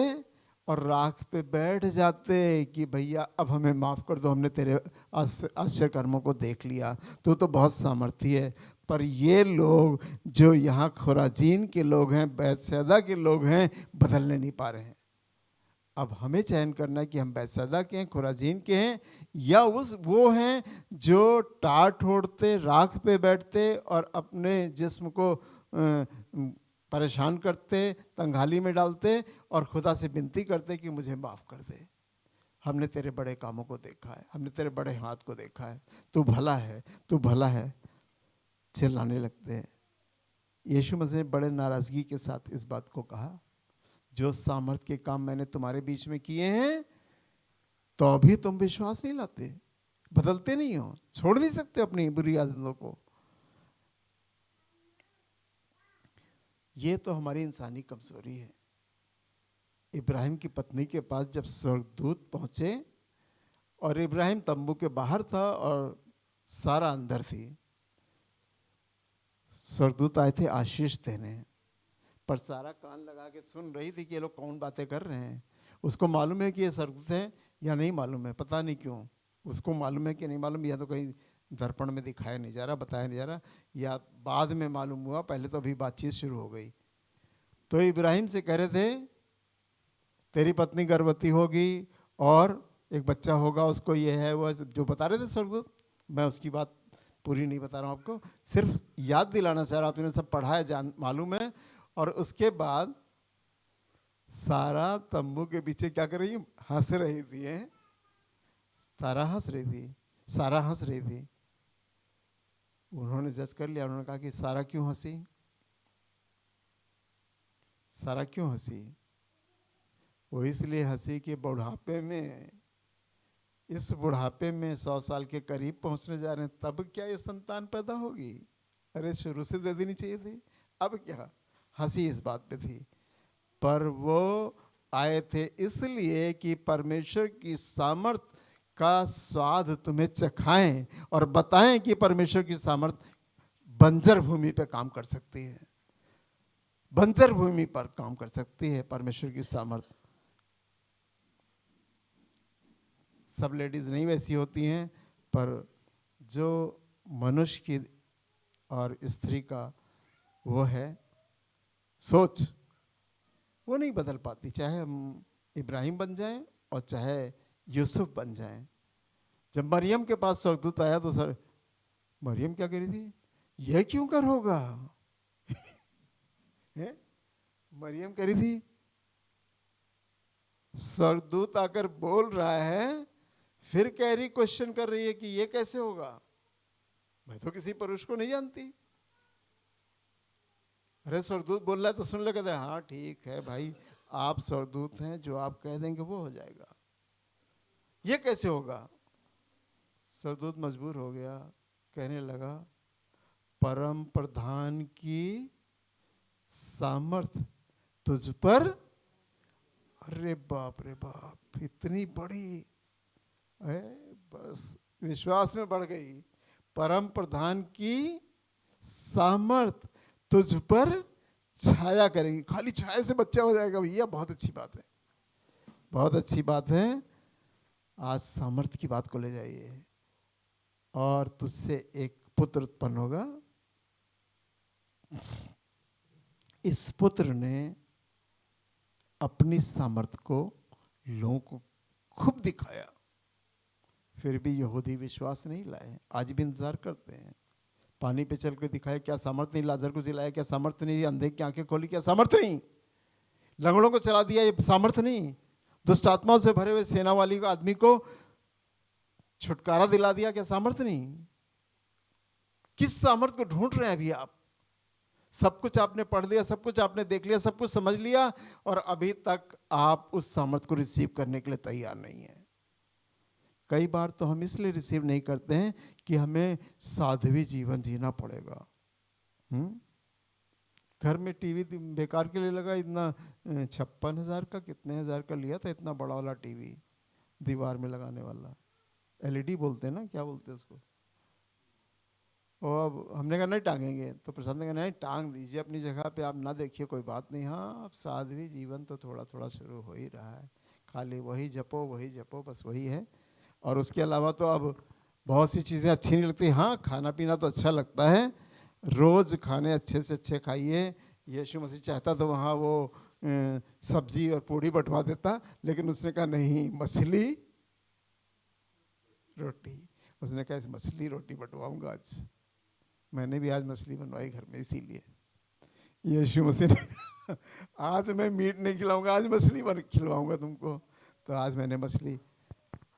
और राख पे बैठ जाते कि भैया अब हमें माफ़ कर दो, हमने तेरे आश्चर्य कर्मों को देख लिया, तू तो बहुत सामर्थी है। पर ये लोग जो यहाँ खुराजीन के लोग हैं, बैतसैदा के लोग हैं, बदलने नहीं पा रहे हैं। अब हमें चयन करना है कि हम बैतसैदा के हैं, खुराजीन के हैं, या वो हैं जो टाट ओढ़ते, राख पे बैठते और अपने जिस्म को परेशान करते, तंगाली में डालते और खुदा से विनती करते कि मुझे माफ़ कर दे। हमने तेरे बड़े कामों को देखा है, हमने तेरे बड़े हाथ को देखा है, तू भला है, तू भला है, चिल्लाने लगते हैं। यीशु मसीह ने बड़े नाराजगी के साथ इस बात को कहा, जो सामर्थ के काम मैंने तुम्हारे बीच में किए हैं तो भी तुम विश्वास नहीं लाते, बदलते नहीं हो, छोड़ नहीं सकते अपनी बुरी आदतों को। ये तो हमारी इंसानी कमजोरी है। इब्राहिम की पत्नी के पास जब स्वर्गदूत पहुंचे और इब्राहिम तंबू के बाहर था और सारा अंदर थी, स्वर्गदूत आए थे आशीष देने, पर सारा कान लगा के सुन रही थी कि ये लोग कौन बातें कर रहे हैं। उसको मालूम है कि ये स्वर्गदूत हैं या नहीं मालूम है, पता नहीं क्यों उसको मालूम है कि नहीं मालूम, या तो कहीं दर्पण में दिखाया नहीं जा रहा, बताया नहीं जा रहा, या बाद में मालूम हुआ, पहले तो अभी बातचीत शुरू हो गई। तो इब्राहिम से कह रहे थे तेरी पत्नी गर्भवती होगी और एक बच्चा होगा, उसको ये है वो, जो बता रहे थे स्वर्गदूत। मैं उसकी बात पूरी नहीं बता रहा हूँ आपको, सिर्फ याद दिलाना चाह रहा हूँ, आपने सब पढ़ा है, जान मालूम है। और उसके बाद सारा तंबू के पीछे क्या कर रही, हंस रही थी, सारा हंस रही थी, सारा हंस रही थी। उन्होंने जज कर लिया, उन्होंने कहा कि सारा क्यों हंसी, सारा क्यों हंसी? वो इसलिए हंसी कि बुढ़ापे में, इस बुढ़ापे में 100 साल के करीब पहुंचने जा रहे हैं, तब क्या ये संतान पैदा होगी? अरे शुरू से दे देनी चाहिए थी, अब क्या? हंसी इस बात पे थी। पर वो आए थे इसलिए कि परमेश्वर की सामर्थ का स्वाद तुम्हें चखाएं और बताएं कि परमेश्वर की सामर्थ बंजर भूमि पे काम कर सकती है, बंजर भूमि पर काम कर सकती है परमेश्वर की सामर्थ। सब लेडीज नहीं वैसी होती हैं, पर जो मनुष्य की और स्त्री का वो है सोच, वो नहीं बदल पाती, चाहे हम इब्राहिम बन जाएं और चाहे यूसुफ बन जाएं। जब मरियम के पास स्वर्गदूत आया तो सर मरियम क्या कह रही थी, यह क्यों कर होगा? मरियम कह रही थी, स्वर्गदूत आकर बोल रहा है, फिर कह रही, क्वेश्चन कर रही है कि ये कैसे होगा, मैं तो किसी पुरुष को नहीं जानती। अरे स्वर्गदूत बोल रहा है तो सुन ले, कहते हाँ ठीक है भाई, आप स्वर्गदूत हैं, जो आप कह देंगे वो हो जाएगा, ये कैसे होगा? स्वर्गदूत मजबूर हो गया, कहने लगा, परम प्रधान की सामर्थ तुझ पर। अरे बाप रे बाप, इतनी बड़ी है, बस विश्वास में बढ़ गई। परम प्रधान की सामर्थ तुझ पर छाया करेगी, खाली छाया से बच्चा हो जाएगा, भैया बहुत अच्छी बात है, बहुत अच्छी बात है। आज सामर्थ की बात को ले जाइए, और तुझसे एक पुत्र उत्पन्न होगा। इस पुत्र ने अपनी सामर्थ को लोगों को खूब दिखाया, फिर भी यहूदी विश्वास नहीं लाए, आज भी इंतजार करते हैं। पानी पे चल कर दिखाया, क्या सामर्थ नहीं? लाजर को जिलाया, क्या सामर्थ नहीं? अंधे की आंखें खोली, क्या सामर्थ नहीं? लंगड़ों को चला दिया, ये सामर्थ नहीं? दुष्ट आत्माओं से भरे हुए सेना वाली आदमी को छुटकारा दिला दिया, क्या सामर्थ नहीं? किस सामर्थ को ढूंढ रहे हैं अभी आप? सब कुछ आपने पढ़ लिया, सब कुछ आपने देख लिया, सब कुछ समझ लिया, और अभी तक आप उस सामर्थ को रिसीव करने के लिए तैयार नहीं है। कई बार तो हम इसलिए रिसीव नहीं करते हैं कि हमें साध्वी जीवन जीना पड़ेगा। घर में टीवी बेकार के लिए लगा, इतना 56,000 का, कितने हजार का लिया था, इतना बड़ा वाला टीवी दीवार में लगाने वाला, LED बोलते हैं ना, क्या बोलते हैं उसको। और अब हमने कहा नहीं टांगेंगे, तो प्रसाद ने कहा नहीं टांग दीजिए अपनी जगह पे, आप ना देखिए कोई बात नहीं। हाँ, अब साध्वी जीवन तो थोड़ा थोड़ा शुरू हो ही रहा है, खाली वही जपो बस वही है, और उसके अलावा तो अब बहुत सी चीज़ें अच्छी नहीं लगती। हाँ, खाना पीना तो अच्छा लगता है, रोज़ खाने अच्छे से अच्छे खाइए। यीशु मसीह चाहता तो वहाँ वो सब्जी और पूड़ी बंटवा देता, लेकिन उसने कहा नहीं, मछली रोटी। उसने कहा मछली रोटी बंटवाऊंगा आज। मैंने भी आज मछली बनवाई घर में, इसीलिए यीशु मसीह ने आज मैं मीट नहीं खिलाऊंगा, आज मछली खिलवाऊंगा तुमको। तो आज मैंने मछली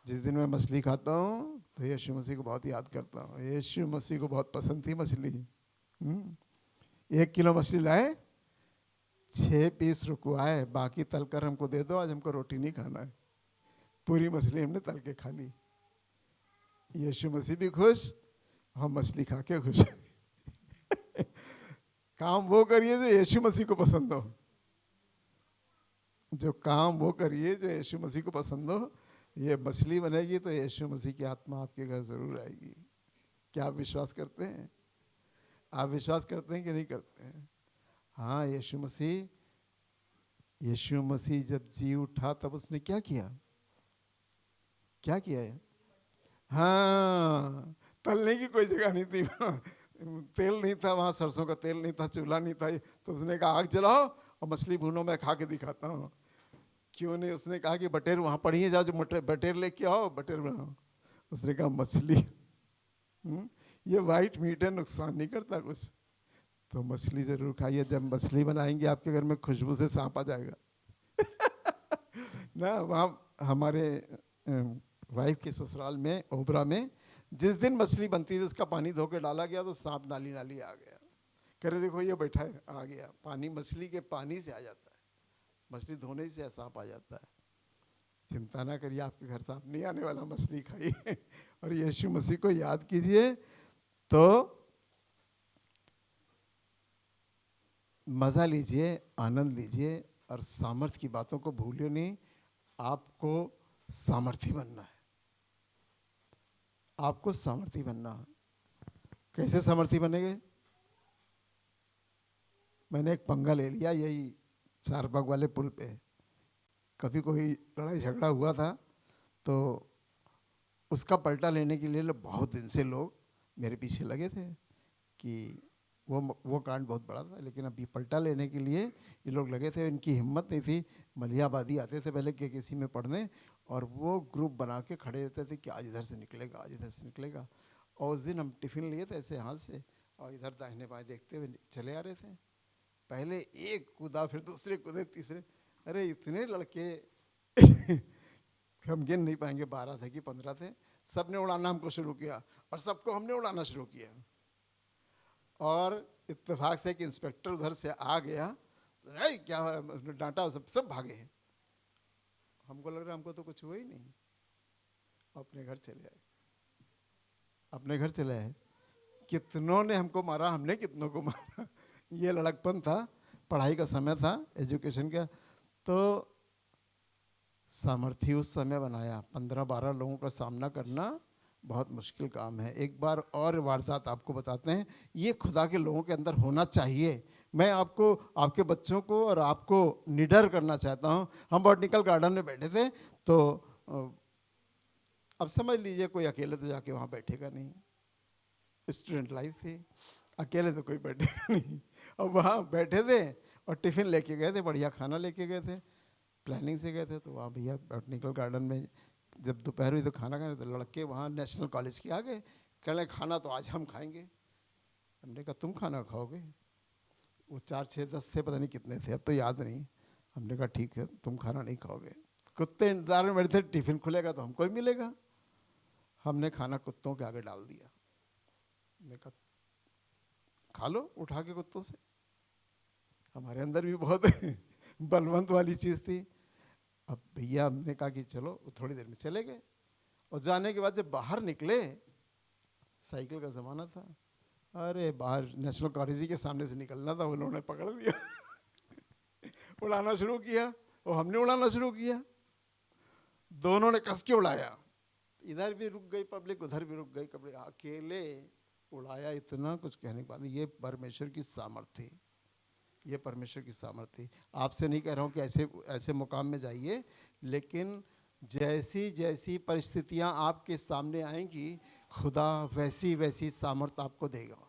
जिस दिन मैं मछली खाता हूँ तो यीशु मसीह को बहुत याद करता हूँ। यीशु मसीह को बहुत पसंद थी मछली। 1 किलो मछली लाए, 6 पीस रुकवाए, बाकी तलकर हमको दे दो, आज हमको रोटी नहीं खाना है। पूरी मछली हमने तल के खा ली। यीशु मसीह भी खुश, हम मछली खा के खुश। काम वो करिए जो यीशु मसीह को पसंद हो। जो काम वो करिए जो यीशु मसीह को पसंद हो। ये मछली बनेगी तो यीशु मसीह की आत्मा आपके घर जरूर आएगी। क्या आप विश्वास करते हैं? आप विश्वास करते हैं कि नहीं करते हैं? हाँ, यीशु मसीह जब जी उठा तब उसने क्या किया? क्या किया है? हाँ, तलने की कोई जगह नहीं थी, तेल नहीं था वहाँ, सरसों का तेल नहीं था, चूल्हा नहीं था, तो उसने कहा आग जलाओ और मछली भूनो, मैं खा के दिखाता हूँ। क्यों नहीं? उसने कहा कि बटेर वहाँ पड़ी है, जाओ जो बटेर लेके आओ, बटेर बनाओ। उसने कहा मछली, ये वाइट मीट है, नुकसान नहीं करता कुछ, तो मछली जरूर खाइए। जब मछली बनाएंगे आपके घर में खुशबू से सांप आ जाएगा। ना, वहाँ हमारे वाइफ के ससुराल में ओबरा में जिस दिन मछली बनती थी उसका पानी धो के डाला गया तो सांप नाली नाली आ गया। कह रहे देखो ये बैठा है, आ गया पानी, मछली के पानी से आ जाता है, मछली धोने से सांप आ जाता है। चिंता ना करिए, आपके घर सांप नहीं आने वाला, मछली खाइए और यीशु मसीह को याद कीजिए तो मजा लीजिए, आनंद लीजिए और सामर्थ्य की बातों को भूलिए नहीं। आपको सामर्थी बनना है, आपको सामर्थी बनना है। कैसे सामर्थी बनेंगे? मैंने एक पंगा ले लिया यही चारबाग वाले पुल पे। कभी कोई लड़ाई झगड़ा हुआ था तो उसका पलटा लेने के लिए बहुत दिन से लोग मेरे पीछे लगे थे कि वो कांड बहुत बड़ा था, लेकिन अभी पलटा लेने के लिए ये लोग लगे थे। इनकी हिम्मत नहीं थी। मलियाबादी आते थे पहले केकेसी में पढ़ने और वो ग्रुप बना के खड़े रहते थे कि आज इधर से निकलेगा, आज इधर से निकलेगा। और उस दिन हम टिफ़िन लिए थे ऐसे हाथ से और इधर दाहिने बाएं देखते हुए चले आ रहे थे। पहले एक कूदा, फिर दूसरे कूदे, तीसरे, अरे इतने लड़के हम गिन नहीं पाएंगे, 12 थे कि 15 थे। सब ने उड़ाना हमको शुरू किया और सबको हमने उड़ाना शुरू किया। और इत्तेफाक से एक इंस्पेक्टर उधर से आ गया, अरे क्या हो रहा है, डांटा, सब भागे। हमको लग रहा हमको तो कुछ हुआ ही नहीं। अपने घर चले आए, अपने घर चले आए। कितनों ने हमको मारा, हमने कितनों को मारा। ये लड़कपन था, पढ़ाई का समय था, एजुकेशन का। तो सामर्थ्य उस समय बनाया। 15-12 लोगों का सामना करना बहुत मुश्किल काम है। एक बार और वारदात आपको बताते हैं, ये खुदा के लोगों के अंदर होना चाहिए। मैं आपको, आपके बच्चों को और आपको निडर करना चाहता हूँ। हम बॉटनिकल गार्डन में बैठे थे तो अब समझ लीजिए कोई अकेले तो जाके वहाँ बैठेगा नहीं, स्टूडेंट लाइफ थी, अकेले तो कोई बैठेगा नहीं। अब वहाँ बैठे थे और टिफ़िन लेके गए थे, बढ़िया खाना लेके गए थे, प्लानिंग से गए थे। तो वहाँ भैया बॉटनिकल गार्डन में जब दोपहर हुई तो खाना खाने, तो लड़के वहाँ नेशनल कॉलेज के आ गए, कह रहे खाना तो आज हम खाएंगे। हमने कहा तुम खाना खाओगे? वो 4, 6, 10 थे, पता नहीं कितने थे, अब तो याद नहीं। हमने कहा ठीक है, तुम खाना नहीं खाओगे। कुत्ते इंतजार में बैठे थे, टिफ़िन खुलेगा तो हमको ही मिलेगा। हमने खाना कुत्तों के आगे डाल दिया। हमने कहा खा लो उठा के कुत्तों से। हमारे अंदर भी बहुत बलवंत वाली चीज़ थी। अब भैया हमने कहा कि चलो, थोड़ी देर में चले गए। और जाने के बाद जब बाहर निकले, साइकिल का ज़माना था, अरे बाहर नेशनल कॉलेज के सामने से निकलना था, उन्होंने पकड़ लिया। उड़ाना शुरू किया और हमने उड़ाना शुरू किया। दोनों ने कस के उड़ाया, इधर भी रुक गई पब्लिक, उधर भी रुक गई पब्लिक। अकेले उड़ाया, इतना कुछ कहने के बाद। ये परमेश्वर की सामर्थ्य, ये परमेश्वर की सामर्थ्य। आपसे नहीं कह रहा हूँ कि ऐसे ऐसे मुकाम में जाइए, लेकिन जैसी जैसी परिस्थितियाँ आपके सामने आएंगी, खुदा वैसी वैसी सामर्थ्य आपको देगा।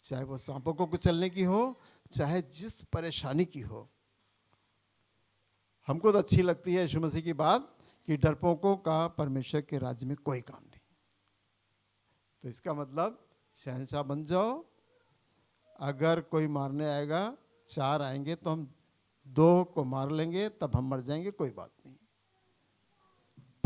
चाहे वो सांपों को कुचलने की हो, चाहे जिस परेशानी की हो। हमको तो अच्छी लगती है यीशु मसीह की बात कि डरपोकों का परमेश्वर के राज्य में कोई काम नहीं। तो इसका मतलब शहंशाह बन जाओ। अगर कोई मारने आएगा, 4 आएंगे तो हम 2 को मार लेंगे, तब हम मर जाएंगे, कोई बात नहीं।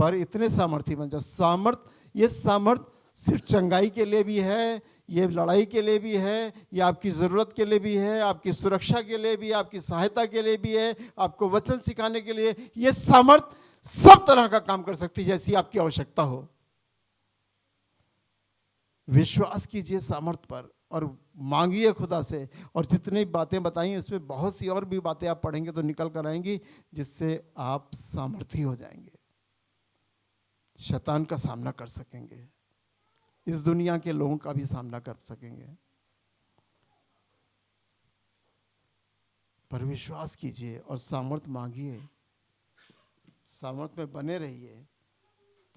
पर इतने सामर्थी बन जाओ। ये सामर्थ सिर्फ चंगाई के लिए भी है, ये लड़ाई के लिए भी है, ये आपकी ज़रूरत के लिए भी है, आपकी सुरक्षा के लिए भी, आपकी सहायता के लिए भी है, आपको वचन सिखाने के लिए। ये सामर्थ सब तरह का काम कर सकती है जैसी आपकी आवश्यकता हो। विश्वास कीजिए सामर्थ पर और मांगिए खुदा से। और जितनी बातें बताई उसमें बहुत सी और भी बातें आप पढ़ेंगे तो निकल कर आएंगी, जिससे आप सामर्थी हो जाएंगे, शैतान का सामना कर सकेंगे, इस दुनिया के लोगों का भी सामना कर सकेंगे। पर विश्वास कीजिए और सामर्थ मांगिए, सामर्थ में बने रहिए।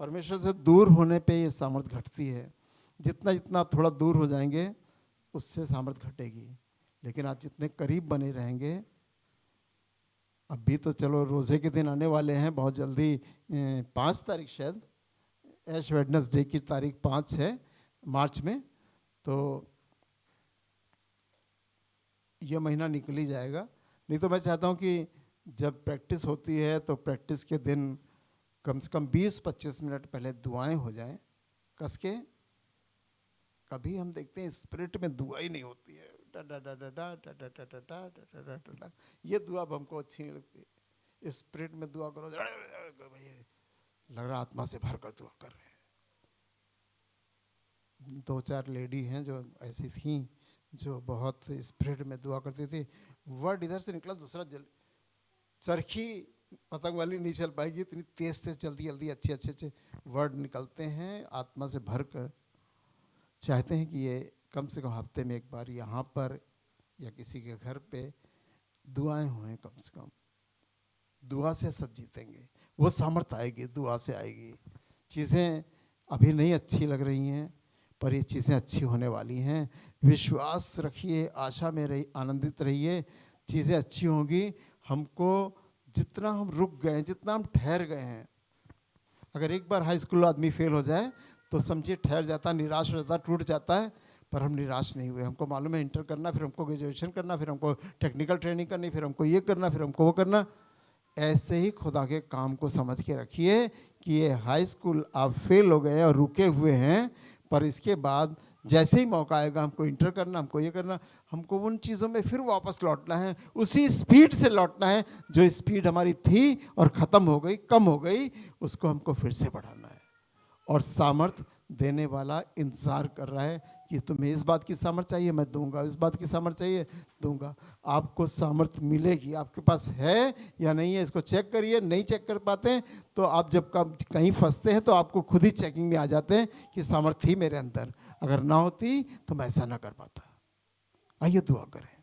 परमेश्वर से दूर होने पे ये सामर्थ घटती है। जितना जितना आप थोड़ा दूर हो जाएंगे उससे सामर्थ घटेगी, लेकिन आप जितने करीब बने रहेंगे। अभी तो चलो रोज़े के दिन आने वाले हैं बहुत जल्दी, 5 तारीख शायद, ऐश वेडनेसडे की तारीख 5 है मार्च में, तो ये महीना निकल ही जाएगा। नहीं तो मैं चाहता हूँ कि जब प्रैक्टिस होती है तो प्रैक्टिस के दिन कम से कम 20-25 मिनट पहले दुआएं हो जाएं कस के। कभी हम देखते हैं स्पिरिट में दुआ ही नहीं होती है, डा डा डा डा डा डा डा डा डा डा डा डा डा डा। ये दुआ अब हमको अच्छी नहीं लगती। स्पिरिट में दुआ करो, लग रहा आत्मा से भर कर दुआ कर रहे हैं। 2-4 लेडी हैं जो ऐसी थीं जो बहुत स्पिरिट में दुआ करती थी। वर्ड इधर से निकला, दूसरा चरखी पतंग वाली नहीं चल पाएगी, इतनी तेज तेज जल्दी जल्दी अच्छे वर्ड निकलते हैं आत्मा से भर कर। चाहते हैं कि ये कम से कम हफ्ते में एक बार यहाँ पर या किसी के घर पे दुआएं हुए। कम से कम दुआ से सब जीतेंगे, वो सामर्थ आएगी, दुआ से आएगी। चीज़ें अभी नहीं अच्छी लग रही हैं पर ये चीज़ें अच्छी होने वाली हैं। विश्वास रखिए, आशा में रहिए, आनंदित रहिए, चीज़ें अच्छी होंगी। हमको जितना हम रुक गए, जितना हम ठहर गए हैं, अगर एक बार हाई स्कूल आदमी फेल हो जाए तो समझिए ठहर जाता, निराश हो जाता, टूट जाता है। पर हम निराश नहीं हुए। हमको मालूम है इंटर करना, फिर हमको ग्रेजुएशन करना, फिर हमको टेक्निकल ट्रेनिंग करनी, फिर हमको ये करना, फिर हमको वो करना। ऐसे ही खुदा के काम को समझ के रखिए कि ये हाई स्कूल आप फेल हो गए और रुके हुए हैं, पर इसके बाद जैसे ही मौका आएगा हमको इंटर करना, हमको ये करना, हमको उन चीज़ों में फिर वापस लौटना है, उसी स्पीड से लौटना है। जो स्पीड हमारी थी और ख़त्म हो गई, कम हो गई, उसको हमको फिर से बढ़ाना है। और सामर्थ देने वाला इंतज़ार कर रहा है कि तुम्हें इस बात की सामर्थ चाहिए, मैं दूंगा, इस बात की सामर्थ चाहिए, दूंगा। आपको सामर्थ मिलेगी, आपके पास है या नहीं है इसको चेक करिए। नहीं चेक कर पाते हैं तो आप जब कहीं फंसते हैं तो आपको खुद ही चेकिंग में आ जाते हैं कि सामर्थ थी मेरे अंदर, अगर ना होती तो मैं ऐसा ना कर पाता। आइए दुआ करें।